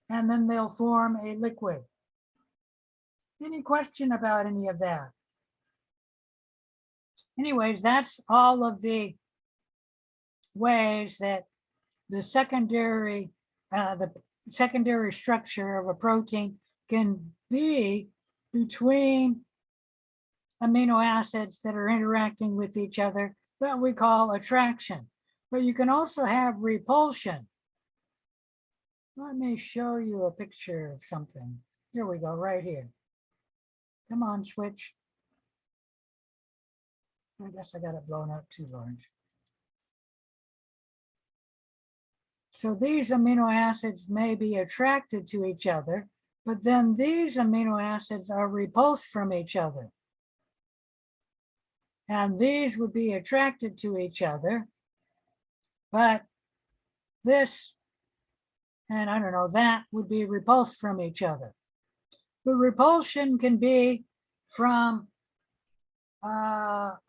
and then they'll form a liquid. Any question about any of that? Anyways, that's all of the ways that the secondary structure of a protein can be between amino acids that are interacting with each other that we call attraction. But you can also have repulsion. Let me show you a picture of something. Here we go, right here. Come on, switch. I guess I got it blown up too large. So these amino acids may be attracted to each other, but then these amino acids are repulsed from each other. And these would be attracted to each other, but this, and I don't know, that would be repulsed from each other. The repulsion can be from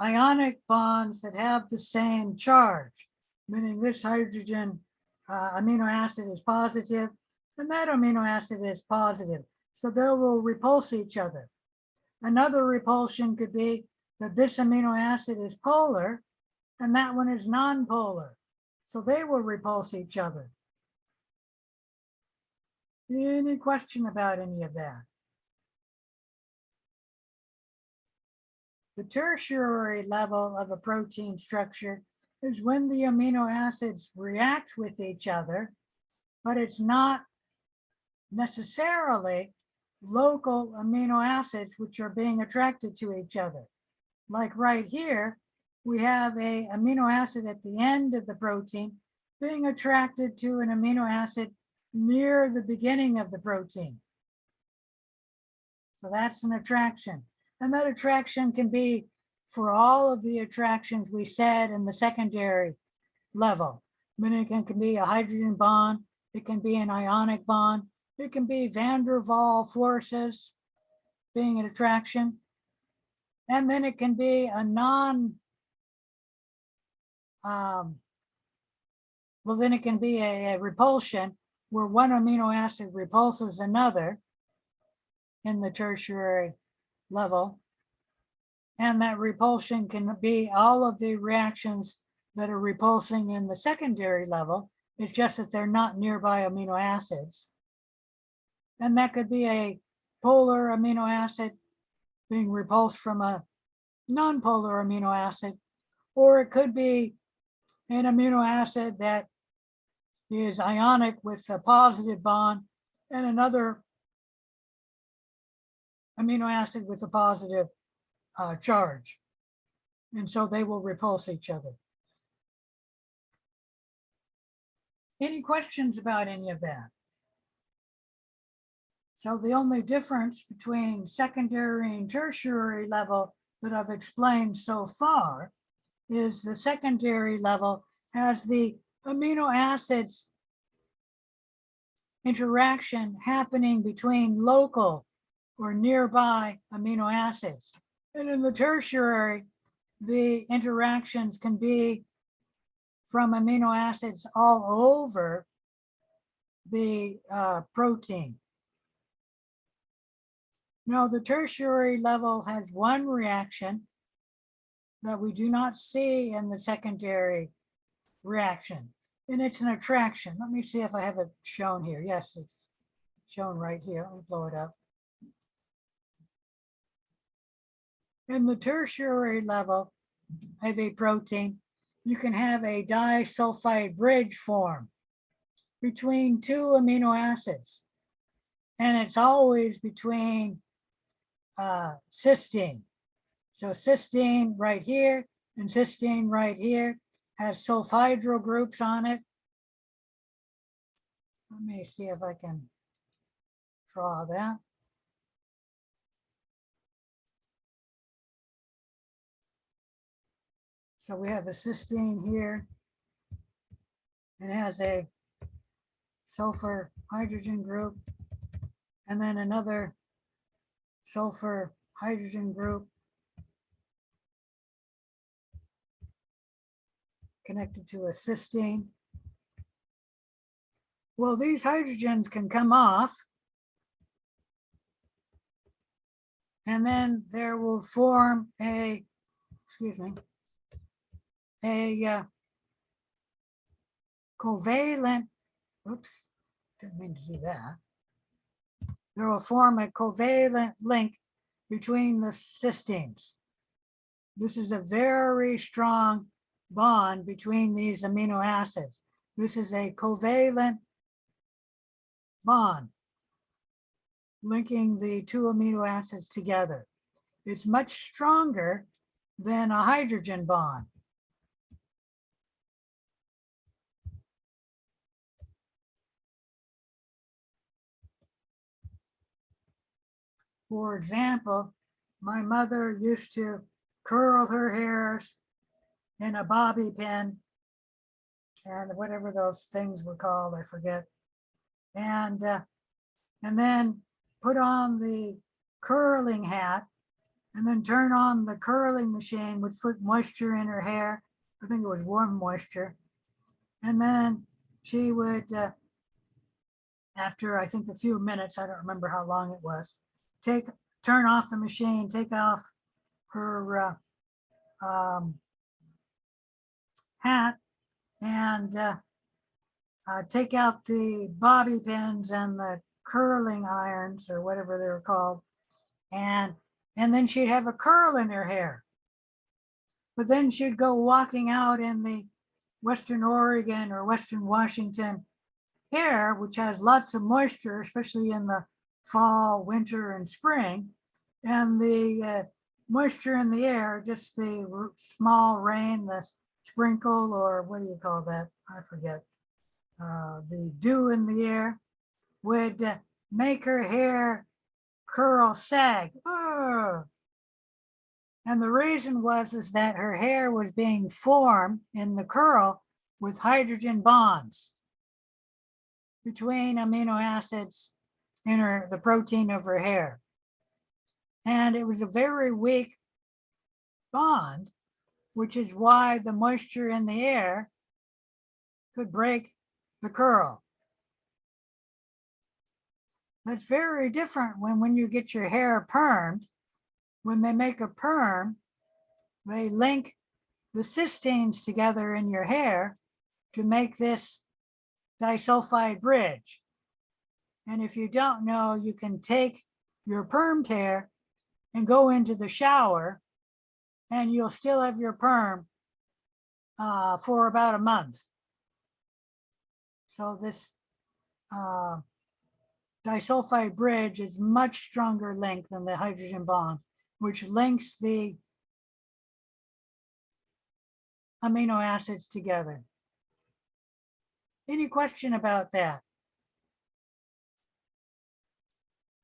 ionic bonds that have the same charge, meaning this hydrogen amino acid is positive and that amino acid is positive. So they will repulse each other. Another repulsion could be that this amino acid is polar and that one is nonpolar. So they will repulse each other. Any question about any of that? The tertiary level of a protein structure is when the amino acids react with each other, but it's not necessarily local amino acids which are being attracted to each other. Like right here, we have a amino acid at the end of the protein being attracted to an amino acid near the beginning of the protein. So that's an attraction. And that attraction can be for all of the attractions we said in the secondary level. I mean, it can be a hydrogen bond, it can be an ionic bond, it can be van der Waals forces being an attraction. And then it can be a well, then it can be a repulsion where one amino acid repulses another in the tertiary level. And that repulsion can be all of the reactions that are repulsing in the secondary level. It's just that they're not nearby amino acids. And that could be a polar amino acid being repulsed from a nonpolar amino acid, or it could be an amino acid that is ionic with a positive bond and another amino acid with a positive charge. And so they will repulse each other. Any questions about any of that? So the only difference between secondary and tertiary level that I've explained so far is the secondary level has the amino acids interaction happening between local or nearby amino acids. And in the tertiary, the interactions can be from amino acids all over the protein. Now, the tertiary level has one reaction that we do not see in the secondary reaction, and it's an attraction. Let me see if I have it shown here. Yes, it's shown right here. Let me blow it up. In the tertiary level of a protein, you can have a disulfide bridge form between two amino acids, and it's always between cysteine. So cysteine right here and cysteine right here has sulfhydryl groups on it. Let me see if I can draw that. So we have a cysteine here. It has a sulfur hydrogen group and then another sulfur hydrogen group connected to a cysteine. Well, these hydrogens can come off, and then there will form a, covalent, oops, didn't mean to do that. There will form a covalent link between the cysteines. This is a very strong bond between these amino acids. This is a covalent bond linking the two amino acids together. It's much stronger than a hydrogen bond. For example, my mother used to curl her hairs in a bobby pin and whatever those things were called, I forget. And then put on the curling hat and then turn on the curling machine, which put moisture in her hair. I think it was warm moisture. And then she would, after I think a few minutes, I don't remember how long it was, turn off the machine, take off her hat and take out the bobby pins and the curling irons or whatever they were called. And then she'd have a curl in her hair. But then she'd go walking out in the Western Oregon or Western Washington air, which has lots of moisture, especially in the fall, winter, and spring. And the moisture in the air, just the small rain, the sprinkle, or what do you call that? I forget. The dew in the air would make her hair curl, sag. Ugh. And the reason is that her hair was being formed in the curl with hydrogen bonds between amino acids in the protein of her hair. And it was a very weak bond, which is why the moisture in the air could break the curl. That's very different when you get your hair permed. When they make a perm, they link the cysteines together in your hair to make this disulfide bridge. And if you don't know, you can take your permed hair and go into the shower and you'll still have your perm for about a month. So this disulfide bridge is much stronger link than the hydrogen bond, which links the amino acids together. Any question about that?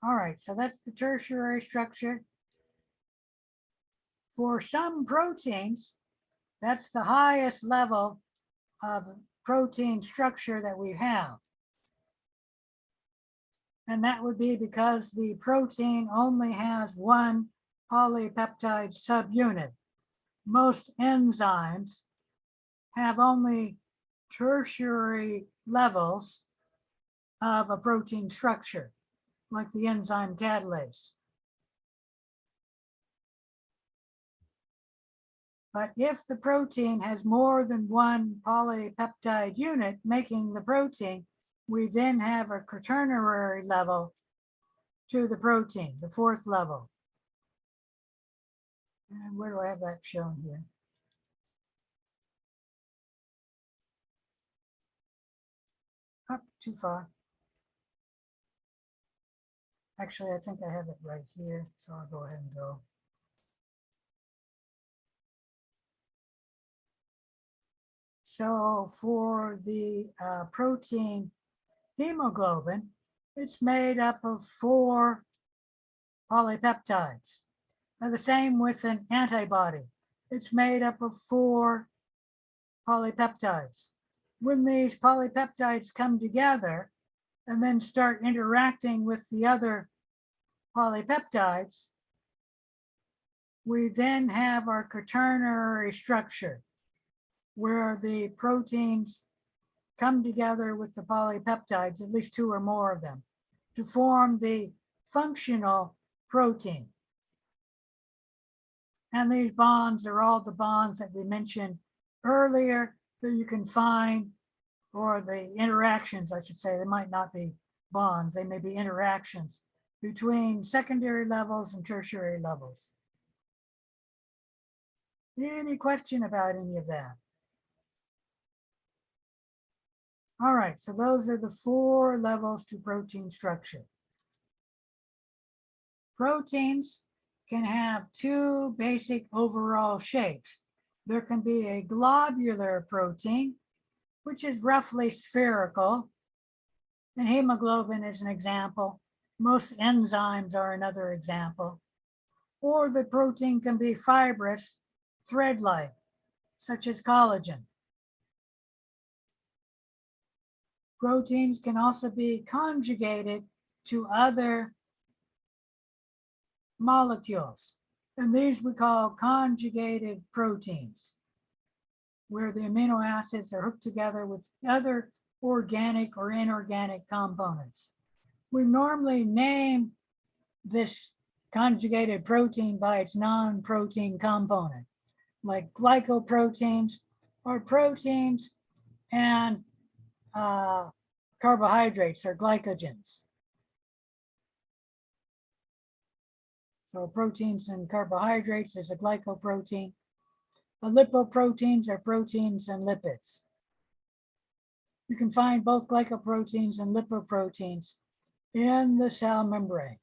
All right, so that's the tertiary structure. For some proteins, that's the highest level of protein structure that we have. And that would be because the protein only has one polypeptide subunit. Most enzymes have only tertiary levels of a protein structure, like the enzyme catalase. But if the protein has more than one polypeptide unit making the protein, we then have a quaternary level to the protein, the fourth level. And where do I have that shown here? Up too far. Actually, I think I have it right here, so I'll go ahead and go. So for the protein hemoglobin, it's made up of 4 polypeptides. And the same with an antibody. It's made up of 4 polypeptides. When these polypeptides come together and then start interacting with the other polypeptides, we then have our quaternary structure, where the proteins come together with the polypeptides, at least 2 or more of them, to form the functional protein. And these bonds are all the bonds that we mentioned earlier that you can find, or the interactions, I should say. They might not be bonds, they may be interactions between secondary levels and tertiary levels. Any question about any of that? All right, so those are the 4 levels to protein structure. Proteins can have 2 basic overall shapes. There can be a globular protein, which is roughly spherical, and hemoglobin is an example. Most enzymes are another example. Or the protein can be fibrous, thread-like, such as collagen. Proteins can also be conjugated to other molecules, and these we call conjugated proteins, where the amino acids are hooked together with other organic or inorganic components. We normally name this conjugated protein by its non-protein component, like glycoproteins are proteins and carbohydrates or glycogens. So proteins and carbohydrates is a glycoprotein. The lipoproteins are proteins and lipids. You can find both glycoproteins and lipoproteins in the cell membrane.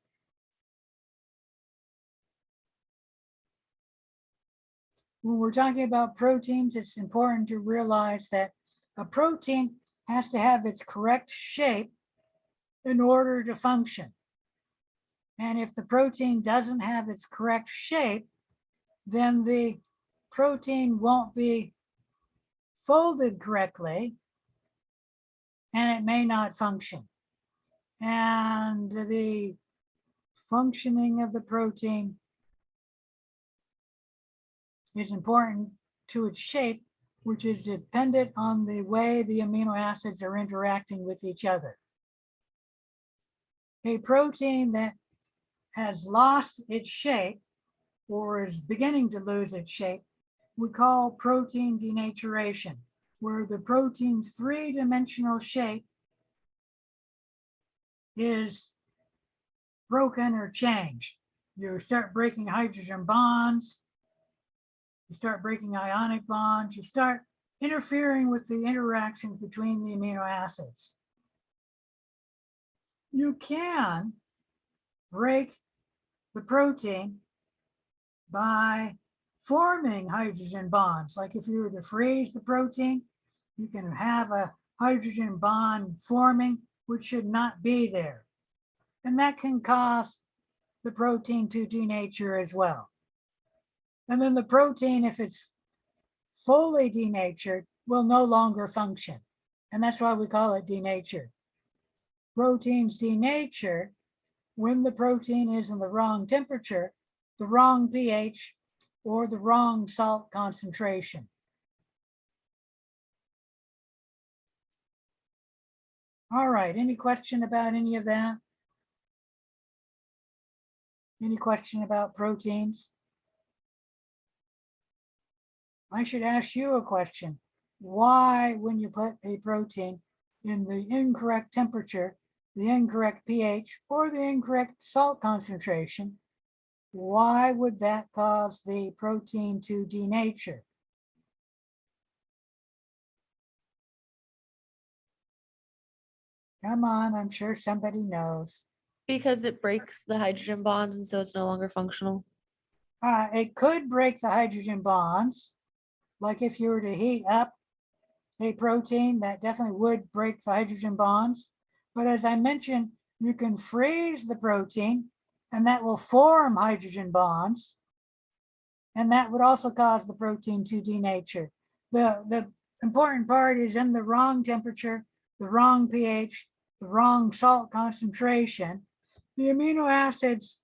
When we're talking about proteins, it's important to realize that a protein has to have its correct shape in order to function. And if the protein doesn't have its correct shape, then the protein won't be folded correctly and it may not function. And the functioning of the protein is important to its shape, which is dependent on the way the amino acids are interacting with each other. A protein that has lost its shape or is beginning to lose its shape, we call protein denaturation, where the protein's three-dimensional shape is broken or changed. You start breaking hydrogen bonds, you start breaking ionic bonds, you start interfering with the interactions between the amino acids. You can break the protein by forming hydrogen bonds. Like if you were to freeze the protein, you can have a hydrogen bond forming, which should not be there. And that can cause the protein to denature as well. And then the protein, if it's fully denatured, will no longer function. And that's why we call it denatured. Proteins denature when the protein is in the wrong temperature, the wrong pH, or the wrong salt concentration. All right, any question about any of that? Any question about proteins? I should ask you a question. Why, when you put a protein in the incorrect temperature, the incorrect pH, or the incorrect salt concentration, why would that cause the protein to denature? Come on, I'm sure somebody knows. Because it breaks the hydrogen bonds and so it's no longer functional. It could break the hydrogen bonds. Like if you were to heat up a protein, that definitely would break the hydrogen bonds. But as I mentioned, you can freeze the protein and that will form hydrogen bonds. And that would also cause the protein to denature. The important part is in the wrong temperature, the wrong pH, the wrong salt concentration, the amino acids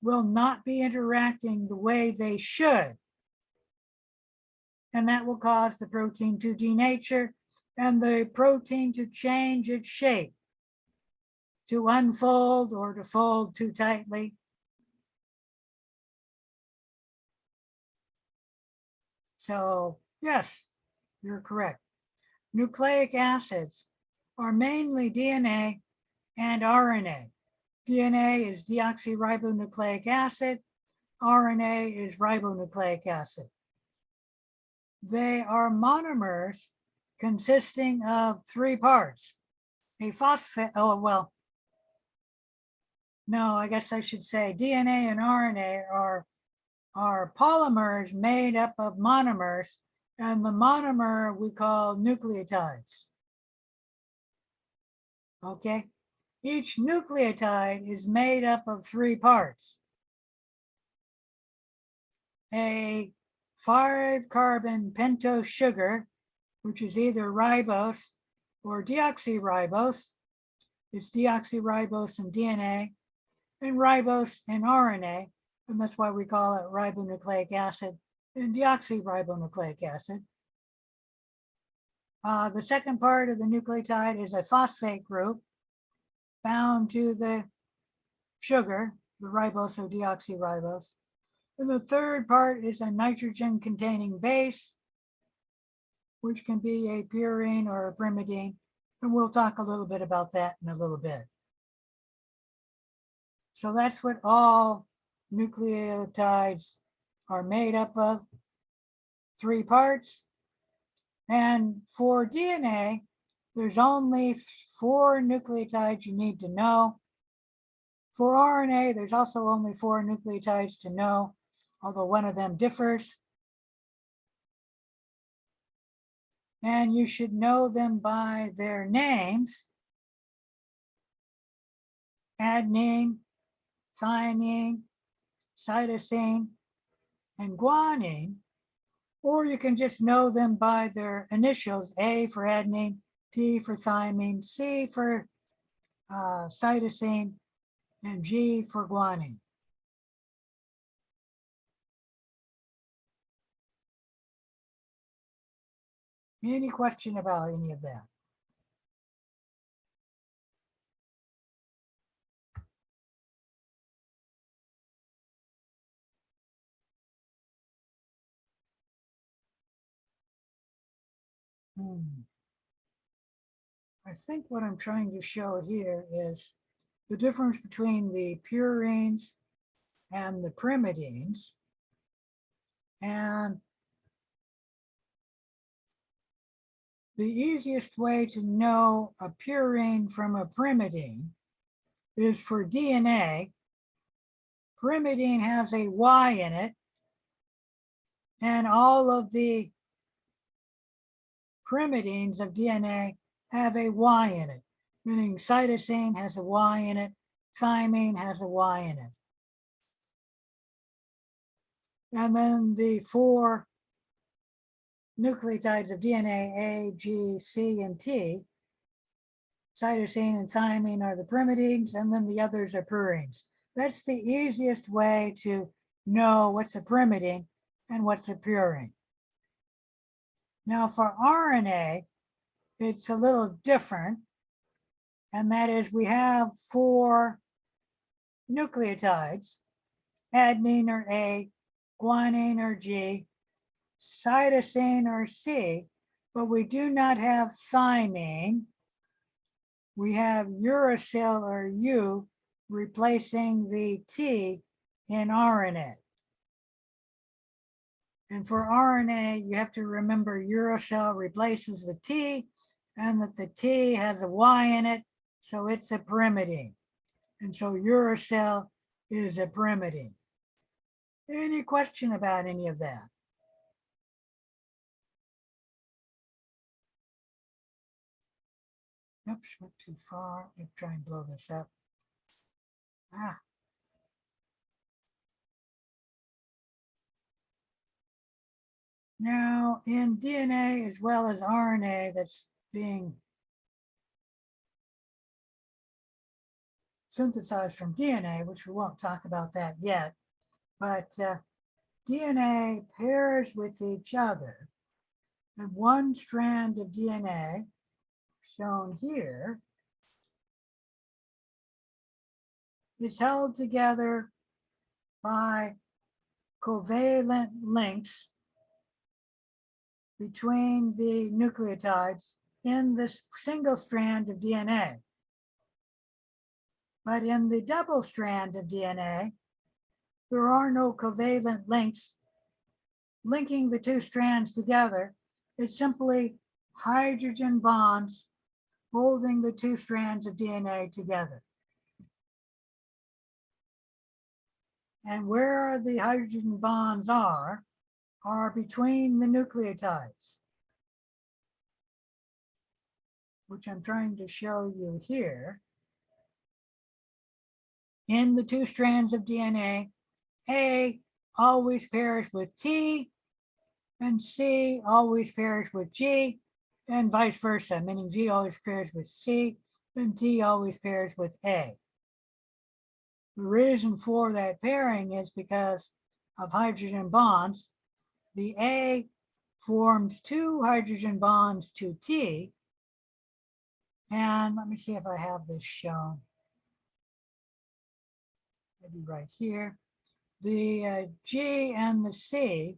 will not be interacting the way they should. And that will cause the protein to denature and the protein to change its shape, to unfold or to fold too tightly. So yes, you're correct. Nucleic acids are mainly DNA and RNA. DNA is deoxyribonucleic acid. RNA is ribonucleic acid. They are monomers consisting of three parts. A phosphate, oh, well, no, I guess I should say DNA and RNA are polymers made up of monomers, and the monomer we call nucleotides. Okay, each nucleotide is made up of three parts. A 5-carbon pentose sugar, which is either ribose or deoxyribose. It's deoxyribose in DNA and ribose in RNA, and that's why we call it ribonucleic acid and deoxyribonucleic acid. The second part of the nucleotide is a phosphate group bound to the sugar, the ribose or deoxyribose. And the third part is a nitrogen-containing base which can be a purine or a pyrimidine. And we'll talk a little bit about that in a little bit. So that's what all nucleotides are made up of, 3 parts. And for DNA, there's only 4 nucleotides you need to know. For RNA, there's also only 4 nucleotides to know, although one of them differs. And you should know them by their names: adenine, thymine, cytosine, and guanine. Or you can just know them by their initials: A for adenine, T for thymine, C for cytosine, and G for guanine. Any question about any of that? I think what I'm trying to show here is the difference between the purines and the pyrimidines. And the easiest way to know a purine from a pyrimidine is for DNA. Pyrimidine has a Y in it, and all of the pyrimidines of DNA have a Y in it, meaning cytosine has a Y in it, thymine has a Y in it. And then the 4 nucleotides of DNA, A, G, C, and T, cytosine and thymine are the pyrimidines, and then the others are purines. That's the easiest way to know what's a pyrimidine and what's a purine. Now for RNA, it's a little different, and that is we have 4 nucleotides: adenine or A, guanine or G, cytosine or C, but we do not have thymine. We have uracil or U replacing the T in RNA. And for RNA, you have to remember uracil replaces the T, and that the T has a Y in it, so it's a pyrimidine. And so uracil is a pyrimidine. Any question about any of that? Oops, went too far. Let me try and blow this up. Now, in DNA as well as RNA that's being synthesized from DNA, which we won't talk about that yet, but DNA pairs with each other. And one strand of DNA, shown here, is held together by covalent links between the nucleotides in this single strand of DNA. But in the double strand of DNA, there are no covalent links linking the 2 strands together. It's simply hydrogen bonds holding the 2 strands of DNA together. And where the hydrogen bonds are between the nucleotides, which I'm trying to show you here. In the 2 strands of DNA, A always pairs with T, and C always pairs with G, and vice versa, meaning G always pairs with C, and T always pairs with A. The reason for that pairing is because of hydrogen bonds. The A forms 2 hydrogen bonds to T, and let me see if I have this shown. Maybe right here. The G and the C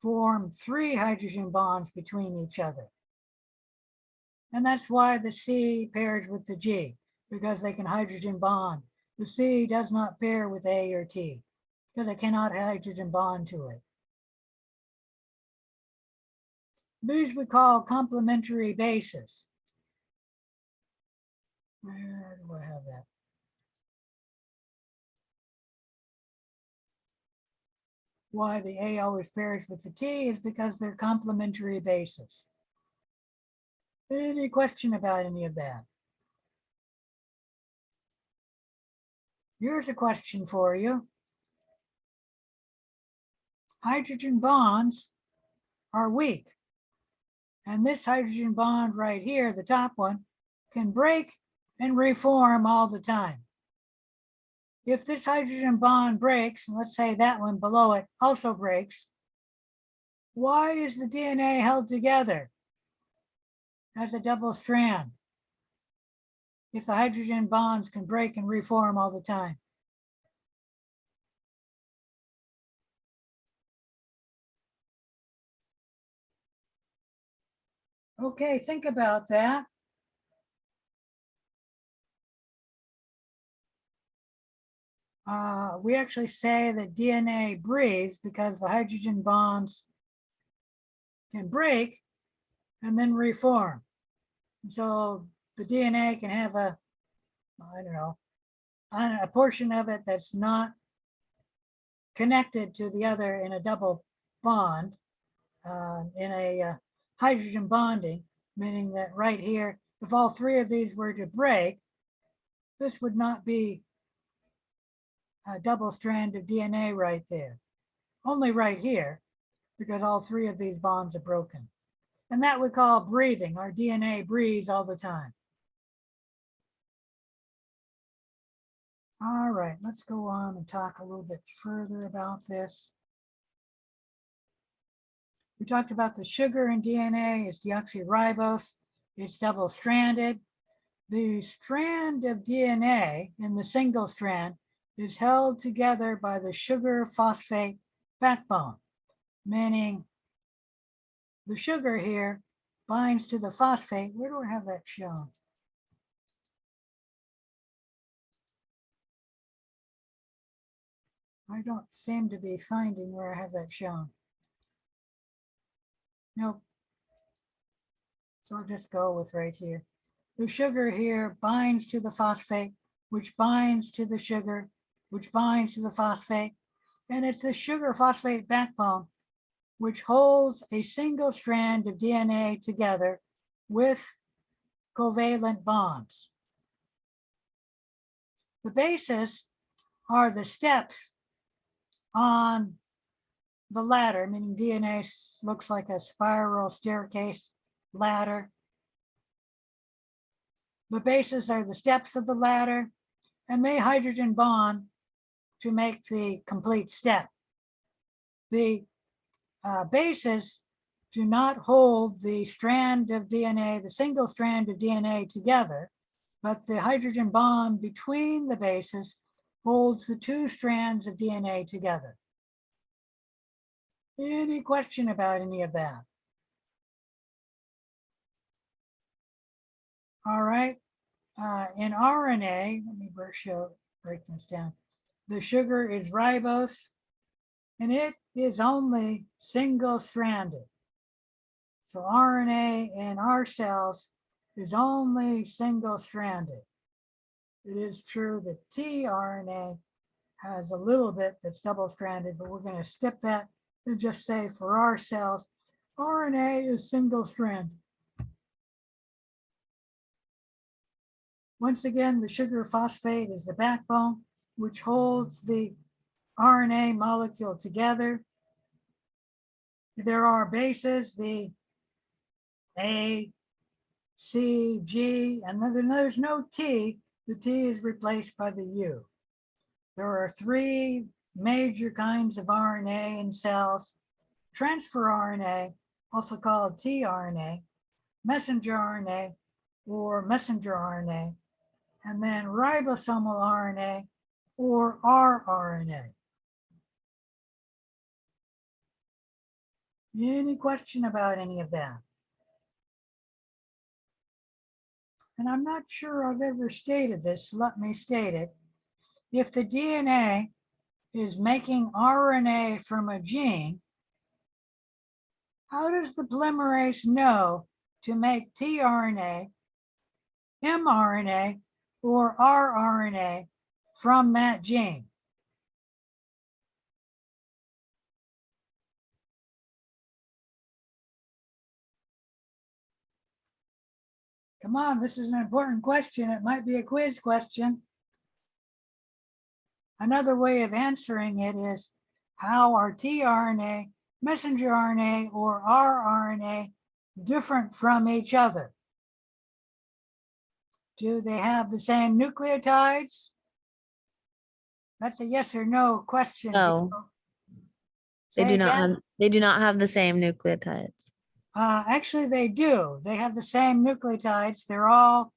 form 3 hydrogen bonds between each other. And that's why the C pairs with the G, because they can hydrogen bond. The C does not pair with A or T, because it cannot hydrogen bond to it. These we call complementary bases. Where do I have that? Why the A always pairs with the T is because they're complementary bases. Any question about any of that? Here's a question for you. Hydrogen bonds are weak. And this hydrogen bond right here, the top one, can break and reform all the time. If this hydrogen bond breaks, and let's say that one below it also breaks, why is the DNA held together as a double strand if the hydrogen bonds can break and reform all the time? Okay, think about that. We actually say that DNA breathes because the hydrogen bonds can break and then reform. And so the DNA can have a, I don't know, a portion of it that's not connected to the other in a double bond, in a hydrogen bonding, meaning that right here, if all 3 of these were to break, this would not be a double strand of DNA right there. Only right here, because all 3 of these bonds are broken. And that we call breathing. Our DNA breathes all the time. All right, let's go on and talk a little bit further about this. We talked about the sugar in DNA is deoxyribose. It's double-stranded. The strand of DNA in the single strand is held together by the sugar phosphate backbone, meaning the sugar here binds to the phosphate. Where do I have that shown? I don't seem to be finding where I have that shown. Nope. So I'll just go with right here. The sugar here binds to the phosphate, which binds to the sugar, which binds to the phosphate. And it's the sugar phosphate backbone, which holds a single strand of DNA together with covalent bonds. The bases are the steps on the ladder, meaning DNA looks like a spiral staircase ladder. The bases are the steps of the ladder, and they hydrogen bond to make the complete step. The bases do not hold the strand of DNA, the single strand of DNA together, but the hydrogen bond between the bases holds the 2 strands of DNA together. Any question about any of that? All right, in RNA, let me break this down. The sugar is ribose, and it is only single-stranded. So RNA in our cells is only single-stranded. It is true that tRNA has a little bit that's double-stranded, but we're going to skip that and just say for our cells, RNA is single-stranded. Once again, the sugar phosphate is the backbone, which holds the RNA molecule together. There are bases, the A, C, G, and then there's no T. The T is replaced by the U. There are 3 major kinds of RNA in cells: transfer RNA, also called tRNA, messenger RNA or messenger RNA, and then ribosomal RNA or rRNA. Any question about any of that? And I'm not sure I've ever stated this, let me state it. If the DNA is making RNA from a gene, how does the polymerase know to make tRNA, mRNA, or rRNA from that gene? Come on, this is an important question. It might be a quiz question. Another way of answering it is, how are tRNA, messenger RNA, or rRNA different from each other? Do they have the same nucleotides? That's a yes or no question. No. Say again? They do not have the same nucleotides. Actually, they do. They have the same nucleotides. They're all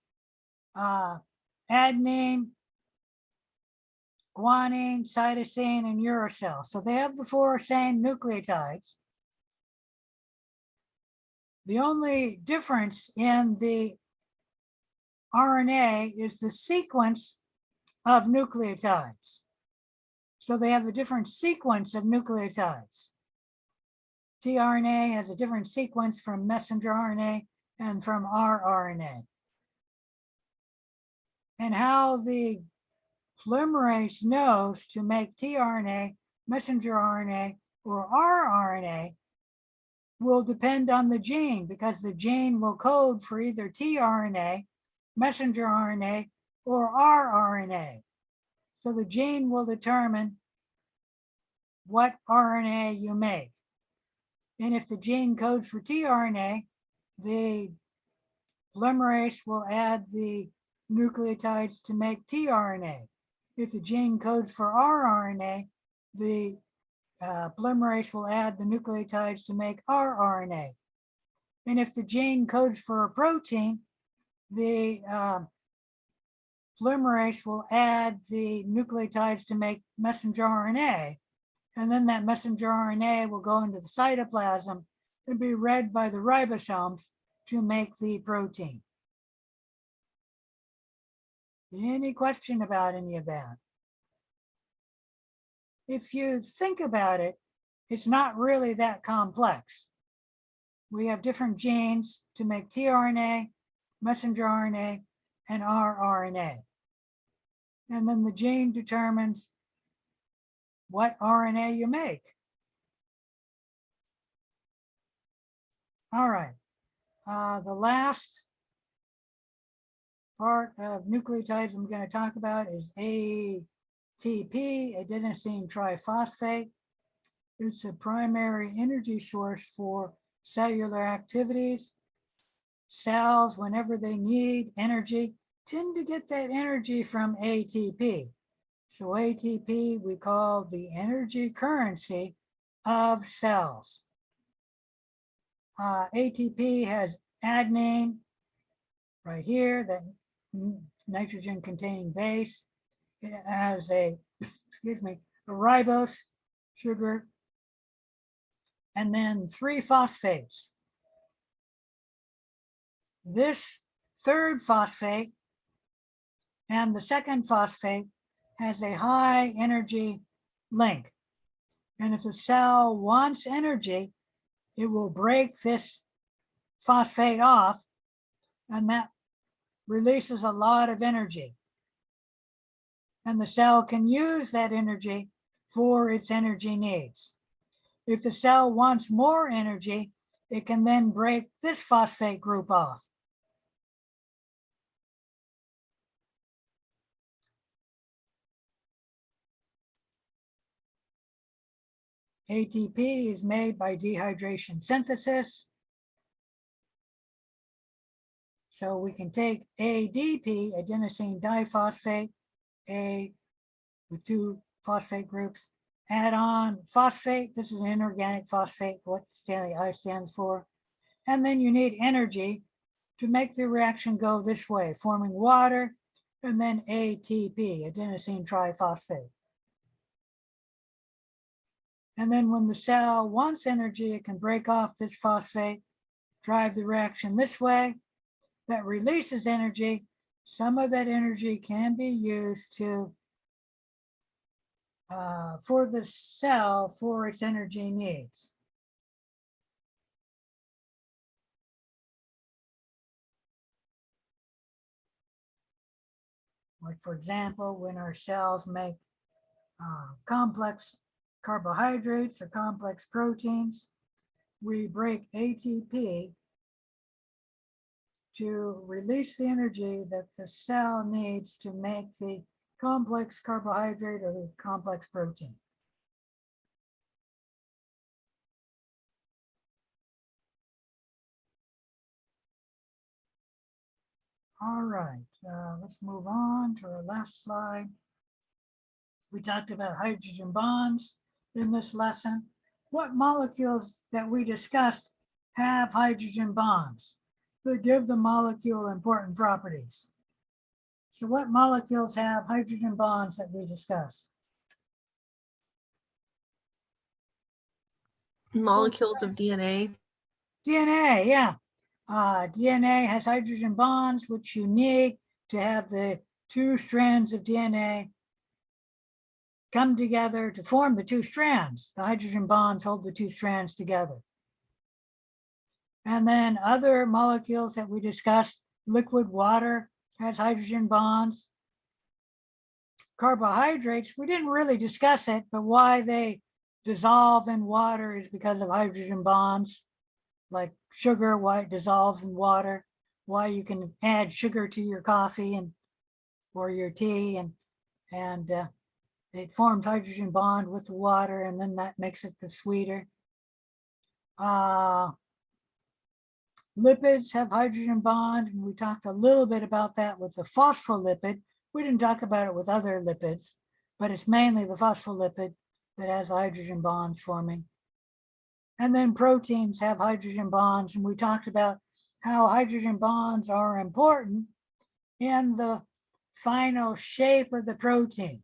adenine, guanine, cytosine, and uracil. So they have the 4 same nucleotides. The only difference in the RNA is the sequence of nucleotides. So they have a different sequence of nucleotides. tRNA has a different sequence from messenger RNA and from rRNA. And how the polymerase knows to make tRNA, messenger RNA, or rRNA will depend on the gene, because the gene will code for either tRNA, messenger RNA, or rRNA. So the gene will determine what RNA you make. And if the gene codes for tRNA, the polymerase will add the nucleotides to make tRNA. If the gene codes for rRNA, the polymerase will add the nucleotides to make rRNA. And if the gene codes for a protein, the polymerase will add the nucleotides to make messenger RNA. And then that messenger RNA will go into the cytoplasm and be read by the ribosomes to make the protein. Any question about any of that? If you think about it, it's not really that complex. We have different genes to make tRNA, messenger RNA, and rRNA. And then the gene determines what RNA you make. All right, the last part of nucleotides I'm going to talk about is ATP, adenosine triphosphate. It's a primary energy source for cellular activities. Cells, whenever they need energy, tend to get that energy from ATP. So ATP we call the energy currency of cells. ATP has adenine right here, that nitrogen containing base. It has a, excuse me, a ribose sugar, and then 3 phosphates. This third phosphate and the second phosphate has a high energy link. And if the cell wants energy, it will break this phosphate off, and that releases a lot of energy. And the cell can use that energy for its energy needs. If the cell wants more energy, it can then break this phosphate group off. ATP is made by dehydration synthesis. So we can take ADP, adenosine diphosphate, A with 2 phosphate groups, add on phosphate. This is an inorganic phosphate, what the I stands for. And then you need energy to make the reaction go this way, forming water, and then ATP, adenosine triphosphate. And then when the cell wants energy, it can break off this phosphate, drive the reaction this way. That releases energy. Some of that energy can be used to for the cell for its energy needs. Like for example, when our cells make complex carbohydrates or complex proteins, we break ATP to release the energy that the cell needs to make the complex carbohydrate or the complex protein. All right, let's move on to our last slide. We talked about hydrogen bonds in this lesson. What molecules that we discussed have hydrogen bonds that give the molecule important properties? So what molecules have hydrogen bonds that we discussed? Molecules of DNA. DNA, yeah. DNA has hydrogen bonds, which you need to have the two strands of DNA come together to form the two strands. The hydrogen bonds hold the two strands together. And then other molecules that we discussed, liquid water has hydrogen bonds. Carbohydrates, we didn't really discuss it, but why they dissolve in water is because of hydrogen bonds. Like sugar, why it dissolves in water, why you can add sugar to your coffee and or your tea, and it forms hydrogen bond with the water, and then that makes it the sweeter. Lipids have hydrogen bond, and we talked a little bit about that with the phospholipid. We didn't talk about it with other lipids, but it's mainly the phospholipid that has hydrogen bonds forming. And then proteins have hydrogen bonds, and we talked about how hydrogen bonds are important in the final shape of the protein.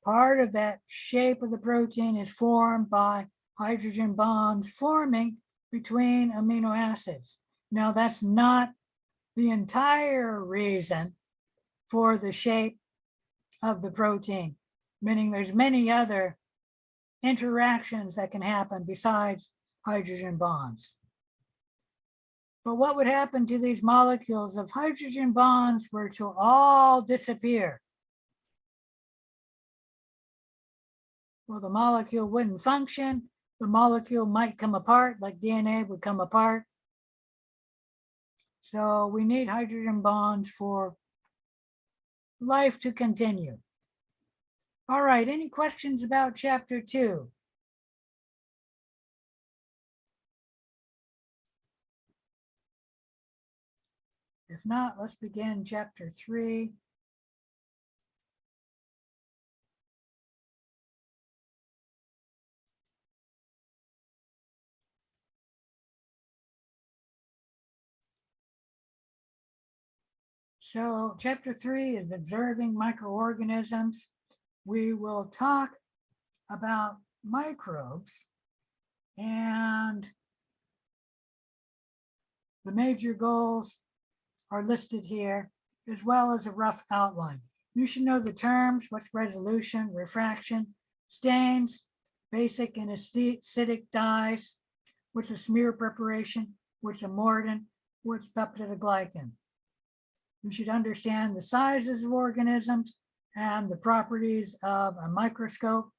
Part of that shape of the protein is formed by hydrogen bonds forming between amino acids. Now, that's not the entire reason for the shape of the protein, meaning there's many other interactions that can happen besides hydrogen bonds. But what would happen to these molecules if hydrogen bonds were to all disappear? Well, the molecule wouldn't function. The molecule might come apart, like DNA would come apart. So we need hydrogen bonds for life to continue. All right, any questions about chapter 2? If not, let's begin chapter 3. So chapter 3 is observing microorganisms. We will talk about microbes, and the major goals are listed here, as well as a rough outline. You should know the terms: what's resolution, refraction, stains, basic and acidic dyes, what's a smear preparation, what's a mordant, what's peptidoglycan. You should understand the sizes of organisms and the properties of a microscope.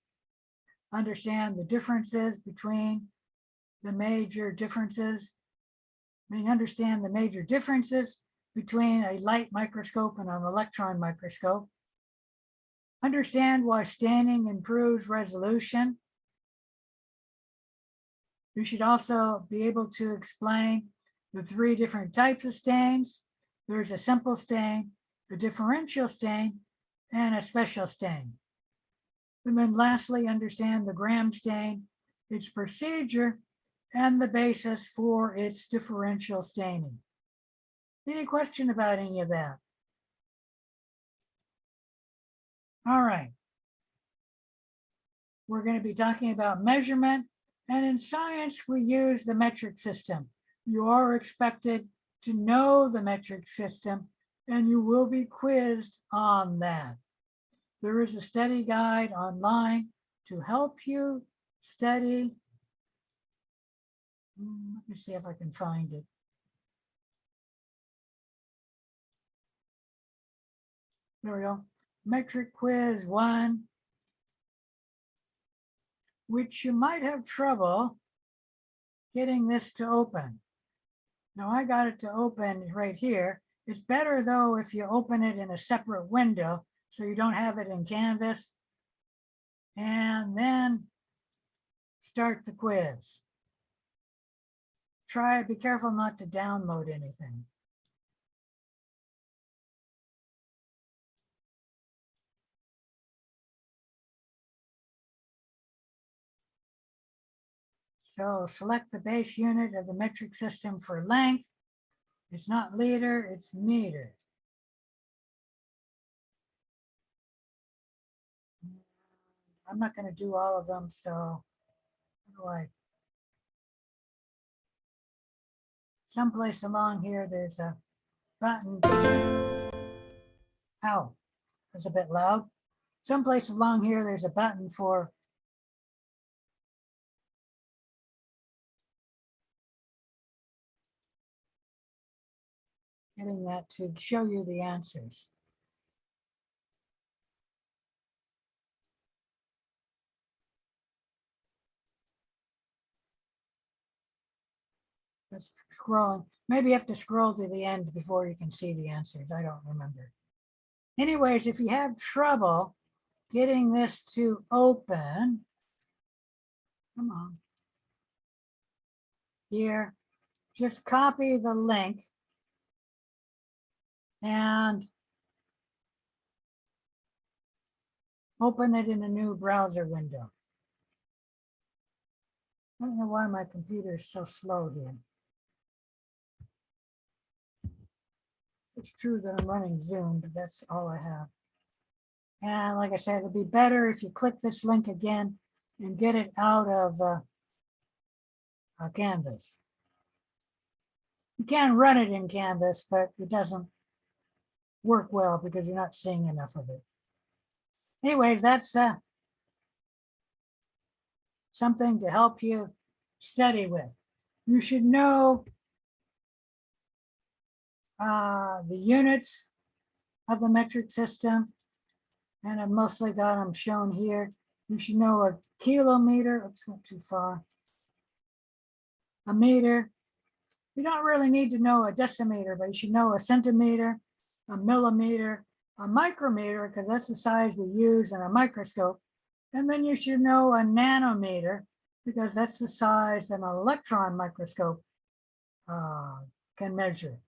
Understand the differences between the major differences. Understand the major differences between a light microscope and an electron microscope. Understand why staining improves resolution. You should also be able to explain the 3 different types of stains. There's a simple stain, a differential stain, and a special stain. And then lastly, understand the Gram stain, its procedure, and the basis for its differential staining. Any question about any of that? All right. we're going to be talking about measurement. And in science, we use the metric system. You are expected to know the metric system, and you will be quizzed on that. There is a study guide online to help you study. Let me see if I can find it. There we go. Metric quiz 1, which you might have trouble getting this to open. Now I got it to open right here. It's better though if you open it in a separate window so you don't have it in Canvas. And then start the quiz. Try, be careful not to download anything. So select the base unit of the metric system for length. It's not liter, it's meter. I'm not going to do all of them, so how do I? Someplace along here, there's a button. Ow, that's a bit loud. Someplace along here, there's a button for getting that to show you the answers. Just scrolling. Maybe you have to scroll to the end before you can see the answers. I don't remember. Anyways, if you have trouble getting this to open, come on. Here, just copy the link and open it in a new browser window. I don't know why my computer is so slow here. It's true that I'm running Zoom, but that's all I have. And like I said, it'll be better if you click this link again and get it out of Canvas. You can run it in Canvas, but it doesn't work well because you're not seeing enough of it. Anyways, that's something to help you study with. You should know the units of the metric system, and I've mostly got them shown here. You should know a kilometer. Oops, went too far. A meter. You don't really need to know a decimeter, but you should know a centimeter, a millimeter, a micrometer, because that's the size we use in a microscope. And then you should know a nanometer, because that's the size that an electron microscope can measure.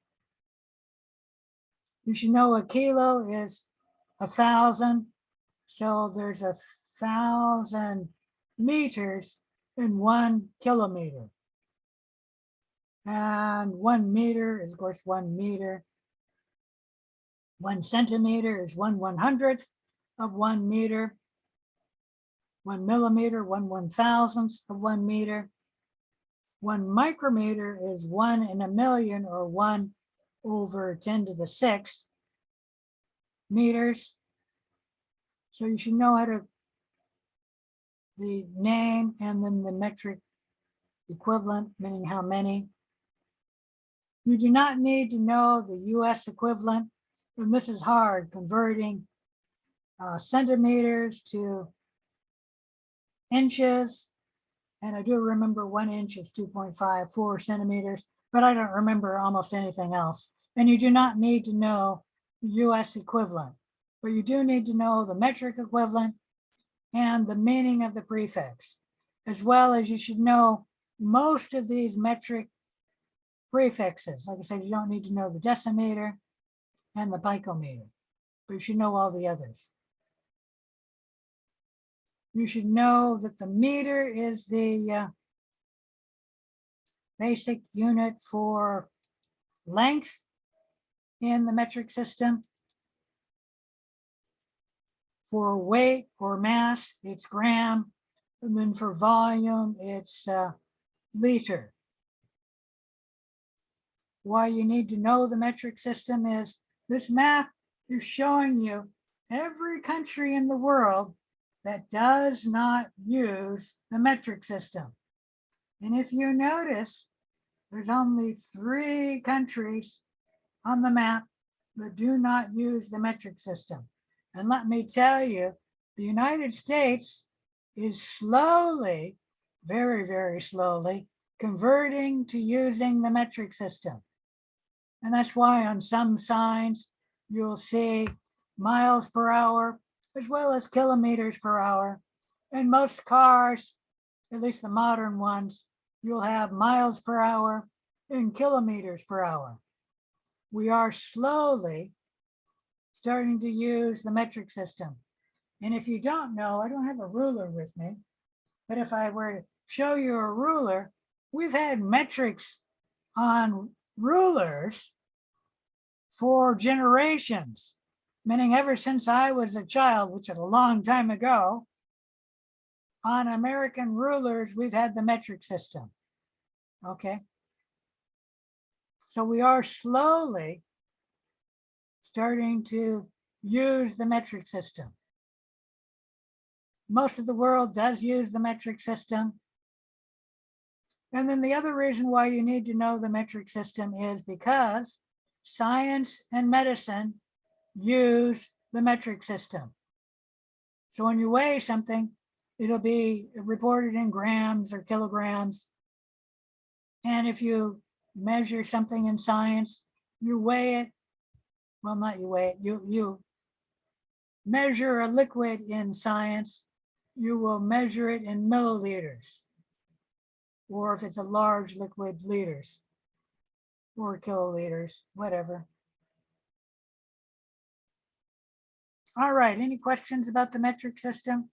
You should know a kilo is 1,000. So there's 1,000 meters in 1 kilometer. And 1 meter is, of course, 1 meter. 1 centimeter is 1/100th of 1 meter. 1 millimeter, 1/1000th of 1 meter. 1 micrometer is 1 in a million, or 1 over 10 to the 6 meters. So you should know how to, the name and then the metric equivalent, meaning how many. You do not need to know the US equivalent, and this is hard, converting centimeters to inches. And I do remember 1 inch is 2.54 centimeters, but I don't remember almost anything else. And you do not need to know the US equivalent, but you do need to know the metric equivalent and the meaning of the prefix, as well as you should know most of these metric prefixes. Like I said, you don't need to know the decimeter and the picometer, but you should know all the others. You should know that the meter is the basic unit for length in the metric system. For weight or mass, it's gram. And then for volume, it's liter. Why you need to know the metric system is this map is showing you every country in the world that does not use the metric system. And if you notice, there's only 3 countries on the map that do not use the metric system. And let me tell you, the United States is slowly, very, very slowly, converting to using the metric system. And that's why on some signs, you'll see miles per hour as well as kilometers per hour. And most cars, at least the modern ones, you'll have miles per hour and kilometers per hour. We are slowly starting to use the metric system. And if you don't know, I don't have a ruler with me, but if I were to show you a ruler, we've had metrics on rulers for generations, meaning ever since I was a child, which is a long time ago, on American rulers, we've had the metric system. Okay. So we are slowly starting to use the metric system. Most of the world does use the metric system. And then the other reason why you need to know the metric system is because science and medicine use the metric system. So when you weigh something, it'll be reported in grams or kilograms. And if you measure something in science, you weigh it. Well, not you weigh it, you measure a liquid in science, you will measure it in milliliters. Or if it's a large liquid, liters or kiloliters, whatever. All right, any questions about the metric system?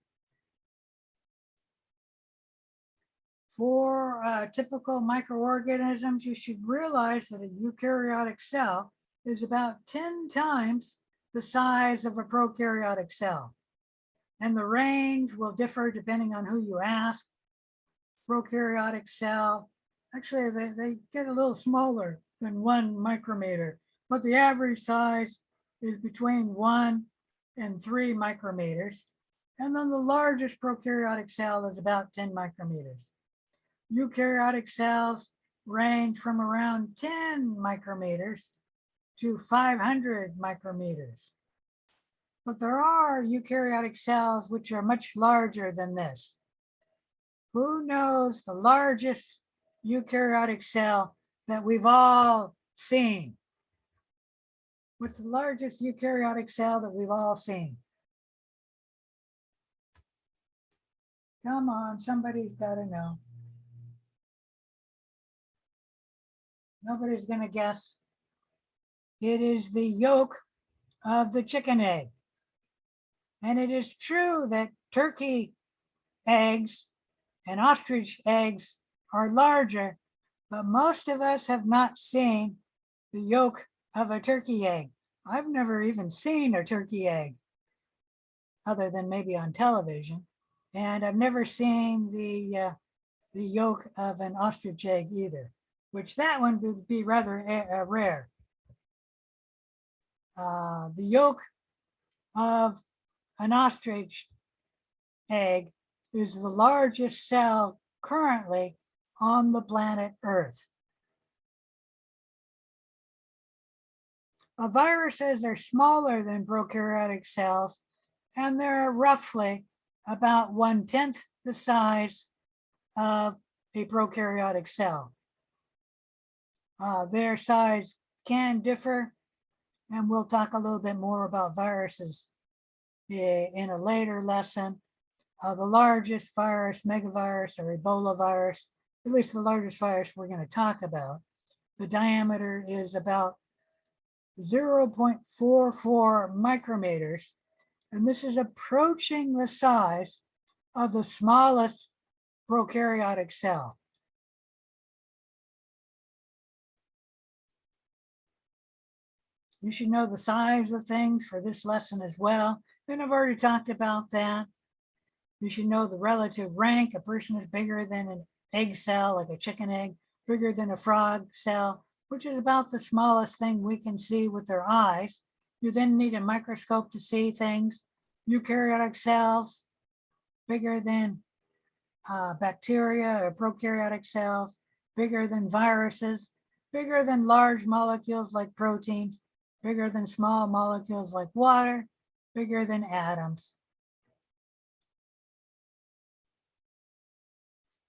For typical microorganisms, you should realize that a eukaryotic cell is about 10 times the size of a prokaryotic cell. And the range will differ depending on who you ask. Prokaryotic cell, actually they get a little smaller than 1 micrometer, but the average size is between 1 and 3 micrometers. And then the largest prokaryotic cell is about 10 micrometers. Eukaryotic cells range from around 10 micrometers to 500 micrometers. But there are eukaryotic cells which are much larger than this. Who knows the largest eukaryotic cell that we've all seen? What's the largest eukaryotic cell that we've all seen? Come on, somebody's got to know. Nobody's going to guess. It is the yolk of the chicken egg. And it is true that turkey eggs and ostrich eggs are larger, but most of us have not seen the yolk of a turkey egg. I've never even seen a turkey egg other than maybe on television. And I've never seen the yolk of an ostrich egg either, which that one would be rather rare. The yolk of an ostrich egg is the largest cell currently on the planet Earth. Viruses are smaller than prokaryotic cells, and they're roughly about 1/10 the size of a prokaryotic cell. Their size can differ, and we'll talk a little bit more about viruses in a later lesson. The largest virus, megavirus or Ebola virus, at least the largest virus we're going to talk about, the diameter is about 0.44 micrometers, and this is approaching the size of the smallest prokaryotic cell. You should know the size of things for this lesson as well, and I've already talked about that. You should know the relative rank. A person is bigger than an egg cell, like a chicken egg, bigger than a frog cell, which is about the smallest thing we can see with our eyes. You then need a microscope to see things. Eukaryotic cells, bigger than bacteria or prokaryotic cells, bigger than viruses, bigger than large molecules like proteins, bigger than small molecules like water, bigger than atoms.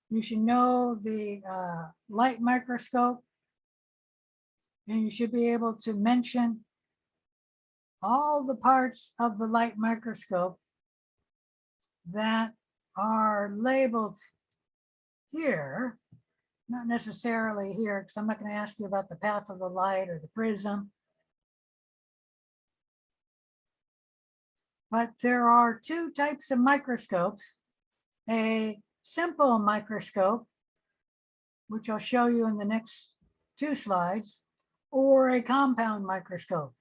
You should know the light microscope, and you should be able to mention all the parts of the light microscope that are labeled here, not necessarily here, because I'm not going to ask you about the path of the light or the prism. But there are two types of microscopes: a simple microscope, which I'll show you in the next two slides, or a compound microscope.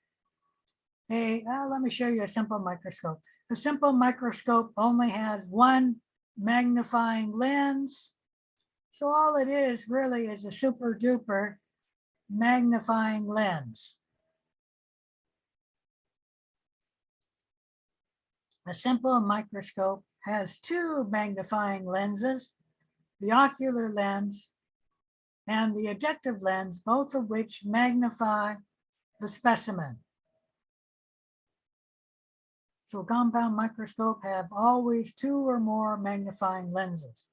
Let me show you a simple microscope. A simple microscope only has one magnifying lens. So all it is really is a super duper magnifying lens. A simple microscope has two magnifying lenses, the ocular lens and the objective lens, both of which magnify the specimen. So a compound microscope have always two or more magnifying lenses.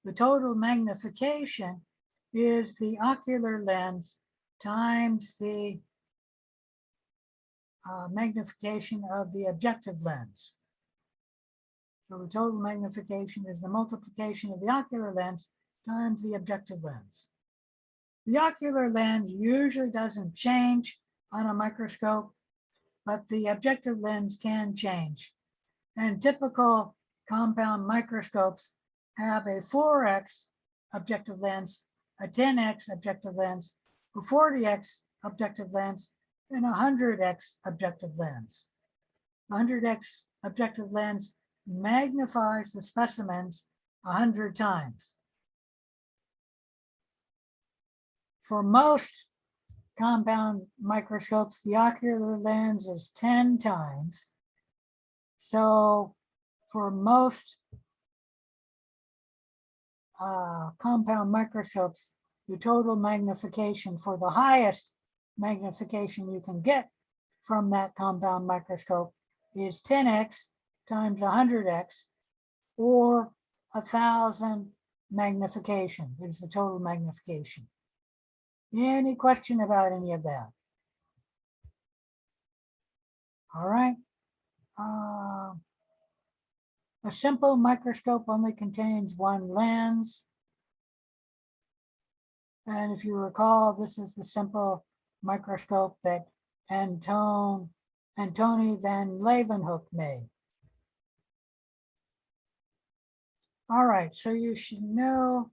The total magnification is the ocular lens times the magnification of the objective lens. So the total magnification is the multiplication of the ocular lens times the objective lens. The ocular lens usually doesn't change on a microscope, but the objective lens can change. And typical compound microscopes have a 4x objective lens, a 10x objective lens, a 40x objective lens, and a 100x objective lens. The 100x objective lens magnifies the specimens 100 times. For most compound microscopes, the ocular lens is 10 times. So for most compound microscopes, the total magnification for the highest magnification you can get from that compound microscope is 10x times 100x, or 1,000 magnification is the total magnification. Any question about any of that? All right. A simple microscope only contains one lens. And if you recall, this is the simple microscope that Antony van Leeuwenhoek made. All right, so you should know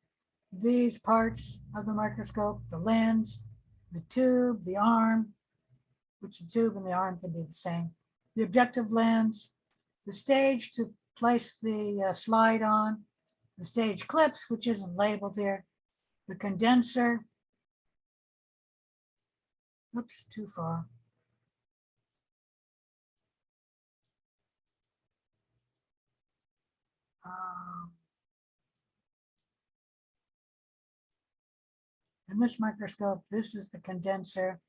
these parts of the microscope: the lens, the tube, the arm, which the tube and the arm can be the same, the objective lens, the stage to place the slide on, the stage clips, which isn't labeled here, the condenser. Oops, too far. In this microscope, this is the condenser,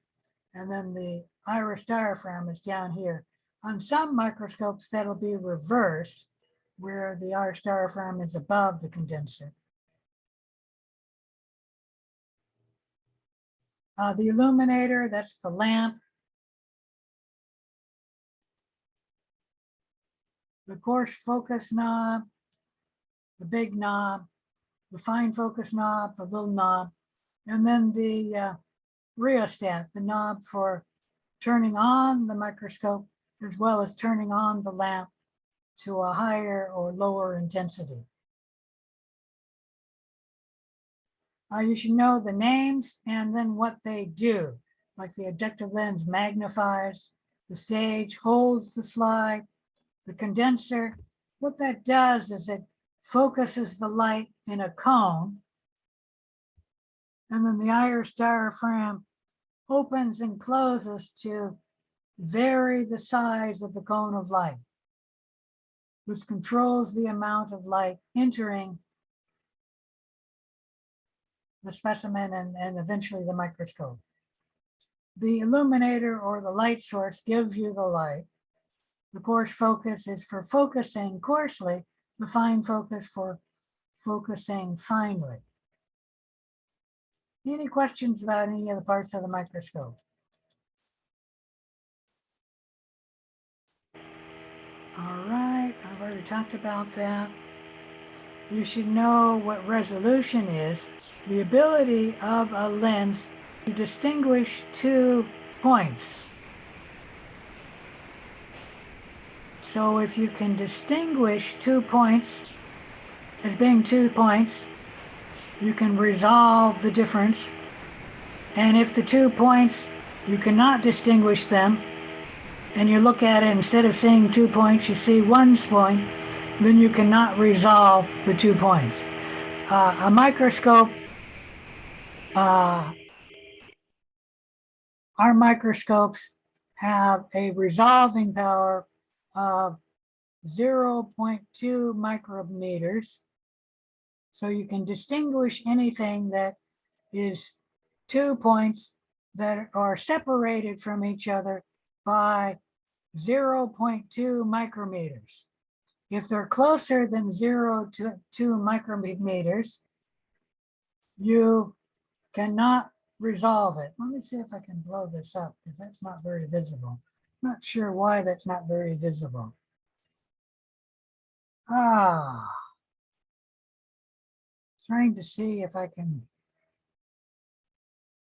and then the iris diaphragm is down here. On some microscopes, that'll be reversed, where the iris diaphragm is above the condenser. The illuminator, that's the lamp. The coarse focus knob, the big knob, the fine focus knob, the little knob, and then the rheostat, the knob for turning on the microscope as well as turning on the lamp to a higher or lower intensity. You should know the names and then what they do. Like the objective lens magnifies, the stage holds the slide, the condenser what that does is it focuses the light in a cone, and then the iris diaphragm opens and closes to vary the size of the cone of light, which controls the amount of light entering the specimen and eventually the microscope. The illuminator or the light source gives you the light. The coarse focus is for focusing coarsely, the fine focus for focusing finely. Any questions about any of the parts of the microscope? All right, I've already talked about that. You should know what resolution is, the ability of a lens to distinguish 2 points. So if you can distinguish 2 points as being 2 points, you can resolve the difference. And if the 2 points, you cannot distinguish them, and you look at it, instead of seeing 2 points, you see 1 point, then you cannot resolve the 2 points. A microscope, our microscopes have a resolving power of 0.2 micrometers. So you can distinguish anything that is 2 points that are separated from each other by 0.2 micrometers. If they're closer than 0.2 micrometers, you cannot resolve it. Let me see if I can blow this up, because that's not very visible. I'm not sure why that's not very visible. Trying to see if I can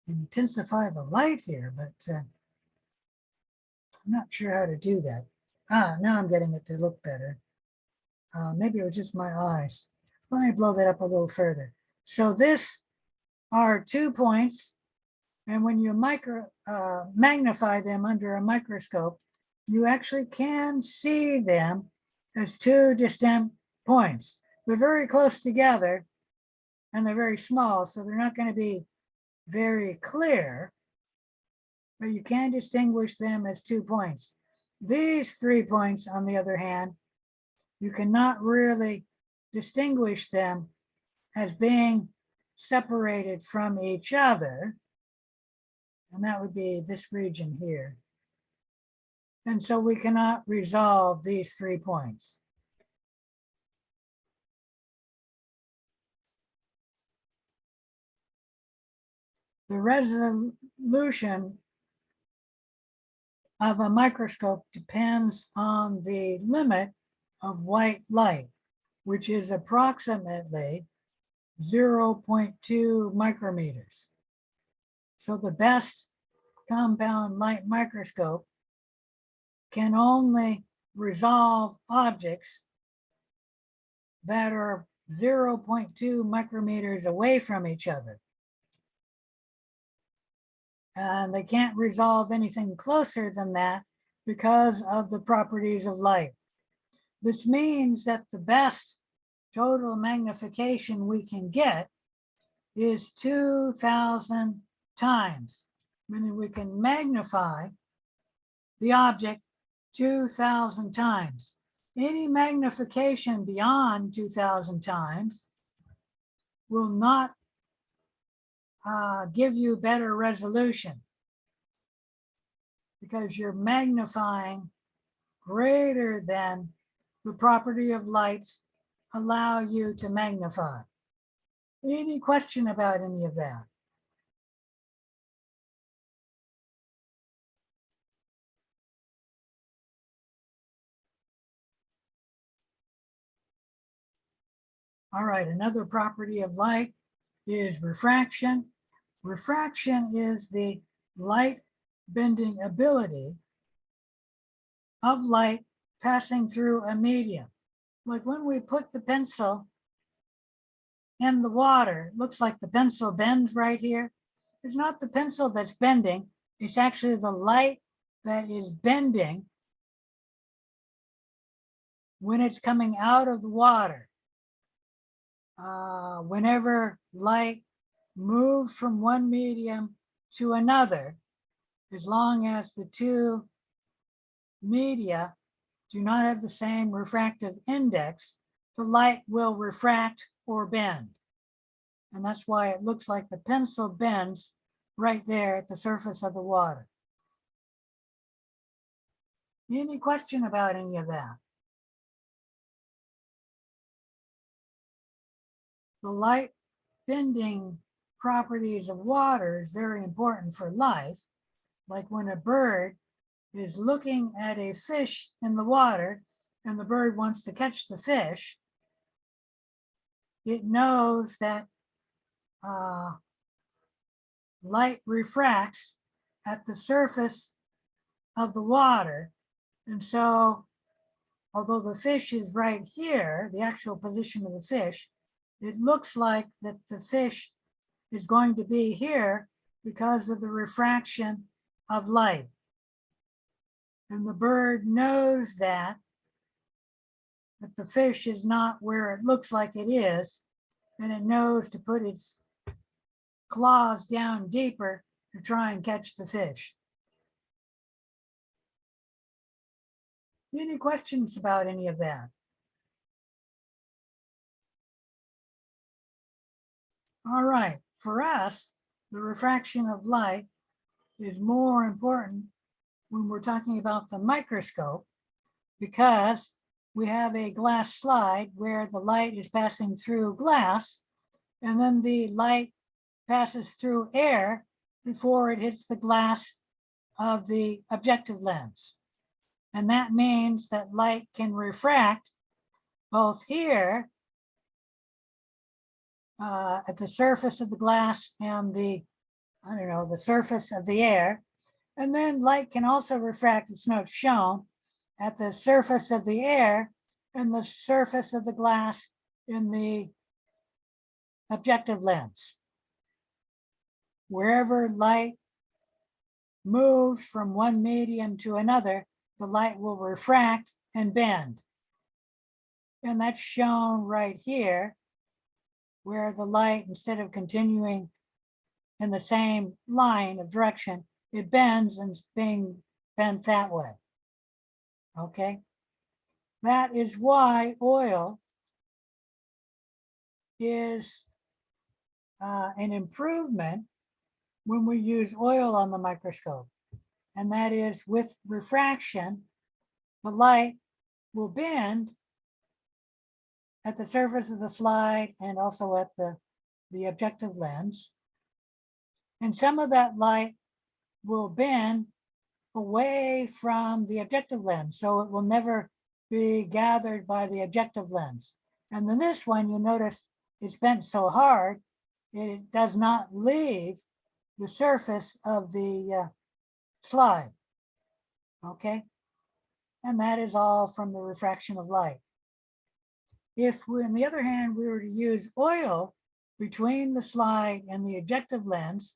intensify the light here, but I'm not sure how to do that. Now I'm getting it to look better. Maybe it was just my eyes. Let me blow that up a little further. So this are 2 points, and when you magnify them under a microscope, you actually can see them as 2 distinct points. They're very close together, and they're very small, so they're not going to be very clear, but you can distinguish them as 2 points. These 3 points, on the other hand, you cannot really distinguish them as being separated from each other, and that would be this region here. And so we cannot resolve these 3 points. The resolution of a microscope depends on the limit of white light, which is approximately 0.2 micrometers. So the best compound light microscope can only resolve objects that are 0.2 micrometers away from each other. And they can't resolve anything closer than that because of the properties of light. This means that the best total magnification we can get is 2,000 times, meaning we can magnify the object 2,000 times. Any magnification beyond 2,000 times will not give you better resolution, because you're magnifying greater than the property of lights allow you to magnify. Any question about any of that? All right, another property of light is refraction. Refraction is the light bending ability of light passing through a medium. Like when we put the pencil in the water, it looks like the pencil bends right here. It's not the pencil that's bending, it's actually the light that is bending when it's coming out of the water, whenever light moves from one medium to another, as long as the two media do not have the same refractive index, the light will refract or bend. And that's why it looks like the pencil bends right there at the surface of the water. Any question about any of that? The light bending properties of water is very important for life. Like when a bird is looking at a fish in the water and the bird wants to catch the fish, it knows that light refracts at the surface of the water. And so, although the fish is right here, the actual position of the fish, it looks like that the fish is going to be here because of the refraction of light. And the bird knows that the fish is not where it looks like it is, and it knows to put its claws down deeper to try and catch the fish. Any questions about any of that? All right, for us, the refraction of light is more important when we're talking about the microscope, because we have a glass slide where the light is passing through glass, and then the light passes through air before it hits the glass of the objective lens. And that means that light can refract both here at the surface of the glass and the surface of the air. And then light can also refract, it's not shown, at the surface of the air and the surface of the glass in the objective lens. Wherever light moves from one medium to another, the light will refract and bend. And that's shown right here, where the light, instead of continuing in the same line of direction, it bends and it's being bent that way. Okay, that is why oil is an improvement when we use oil on the microscope. And that is, with refraction, the light will bend at the surface of the slide and also at the objective lens. And some of that light will bend away from the objective lens, so it will never be gathered by the objective lens. And then this one, you'll notice it's bent so hard, it does not leave the surface of the slide, okay? And that is all from the refraction of light. If we, on the other hand, we were to use oil between the slide and the objective lens,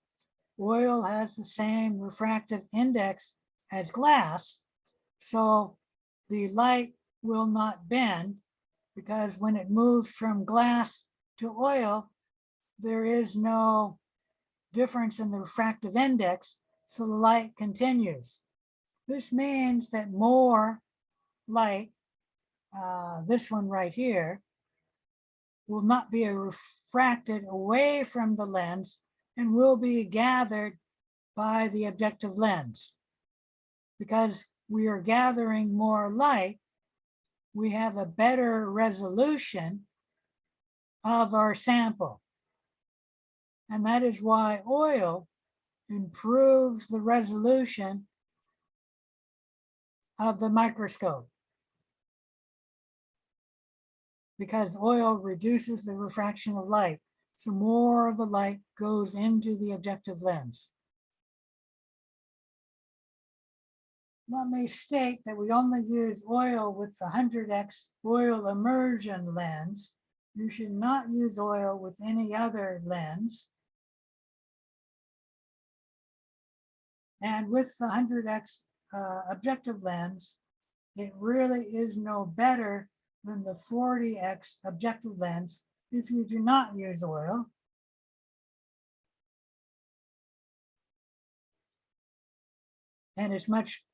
oil has the same refractive index as glass, so the light will not bend, because when it moves from glass to oil, there is no difference in the refractive index, so the light continues. This means that more light, this one right here, will not be refracted away from the lens and will be gathered by the objective lens. Because we are gathering more light, we have a better resolution of our sample. And that is why oil improves the resolution of the microscope, because oil reduces the refraction of light. So more of the light goes into the objective lens. Let me state that we only use oil with the 100x oil immersion lens. You should not use oil with any other lens. And with the 100x objective lens, it really is no better than the 40x objective lens if you do not use oil. And it's much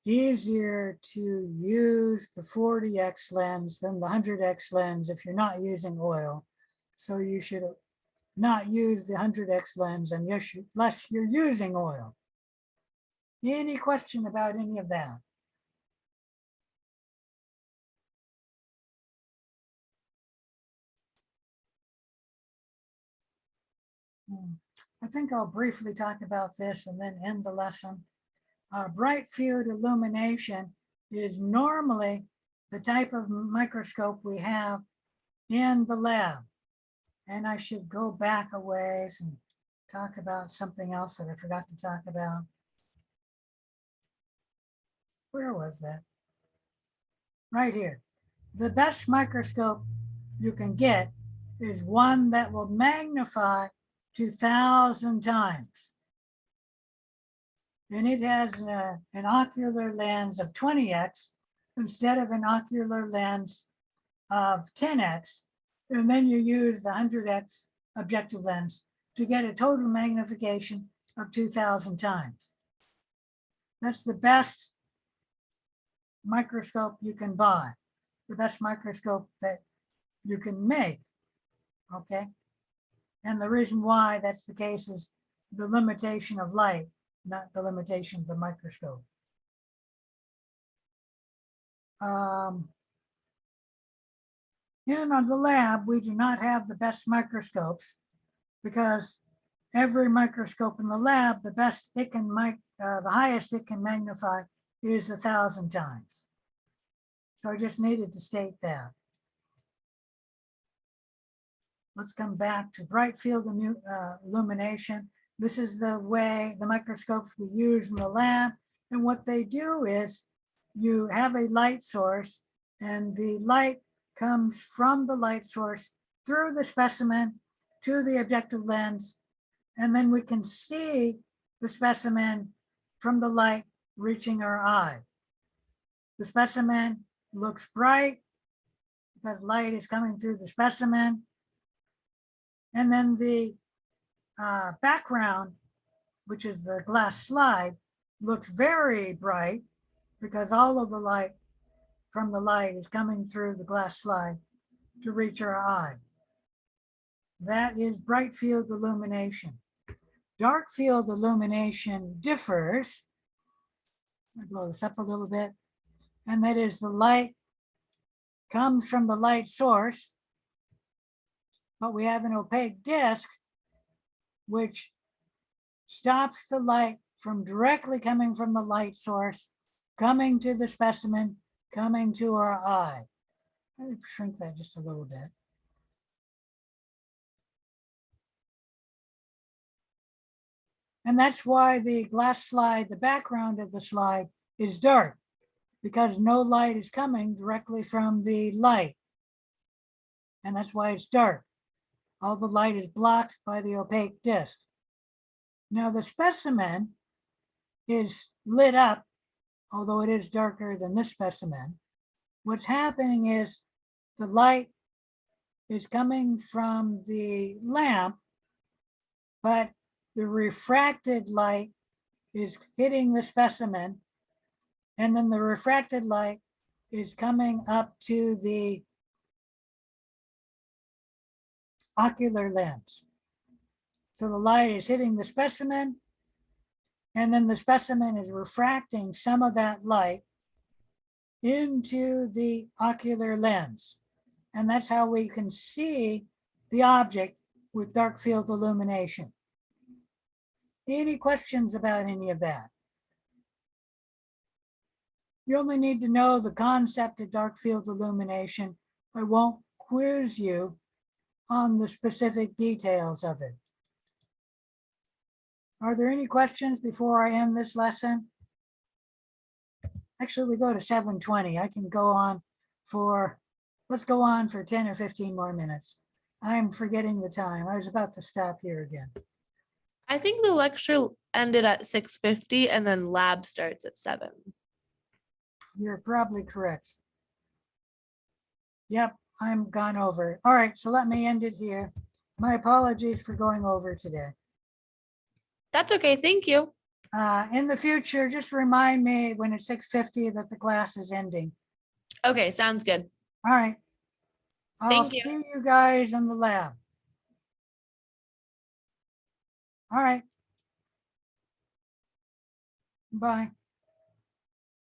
easier to use the 40x lens than the 100x lens if you're not using oil. So you should not use the 100x lens unless you're using oil. Any question about any of that? I think I'll briefly talk about this and then end the lesson. Bright field illumination is normally the type of microscope we have in the lab. And I should go back a ways and talk about something else that I forgot to talk about. Where was that? Right here. The best microscope you can get is one that will magnify 2,000 times. And it has an ocular lens of 20x instead of an ocular lens of 10x. And then you use the 100x objective lens to get a total magnification of 2,000 times. That's the best microscope you can buy, the best microscope that you can make, okay? And the reason why that's the case is the limitation of light, not the limitation of the microscope. In the lab, we do not have the best microscopes because every microscope in the lab, the highest it can magnify is 1,000 times. So I just needed to state that. Let's come back to bright field illumination. This is the way the microscopes we use in the lab. And what they do is you have a light source and the light comes from the light source through the specimen to the objective lens. And then we can see the specimen from the light reaching our eye. The specimen looks bright because light is coming through the specimen. And then the background, which is the glass slide, looks very bright because all of the light from the light is coming through the glass slide to reach our eye. That is bright field illumination. Dark field illumination differs. I'll blow this up a little bit. And that is the light comes from the light source, but we have an opaque disk which stops the light from directly coming from the light source, coming to the specimen, coming to our eye. Let me shrink that just a little bit. And that's why the glass slide, the background of the slide is dark, because no light is coming directly from the light. And that's why it's dark. All the light is blocked by the opaque disk. Now the specimen is lit up, although it is darker than this specimen. What's happening is the light is coming from the lamp, but the refracted light is hitting the specimen, and then the refracted light is coming up to the ocular lens. So the light is hitting the specimen, and then the specimen is refracting some of that light into the ocular lens. And that's how we can see the object with dark field illumination. Any questions about any of that? You only need to know the concept of dark field illumination. I won't quiz you on the specific details of it. Are there any questions before I end this lesson? Actually, we go to 7:20. I can go on for, let's go on for 10 or 15 more minutes. I'm forgetting the time. I was about to stop here again. I think the lecture ended at 6:50 and then lab starts at 7. You're probably correct. Yep, I'm gone over. All right, so let me end it here. My apologies for going over today. That's okay. Thank you. In the future, just remind me when it's 6:50 that the class is ending. Okay, sounds good. All right. I'll Thank you. see you guys in the lab. All right. Bye.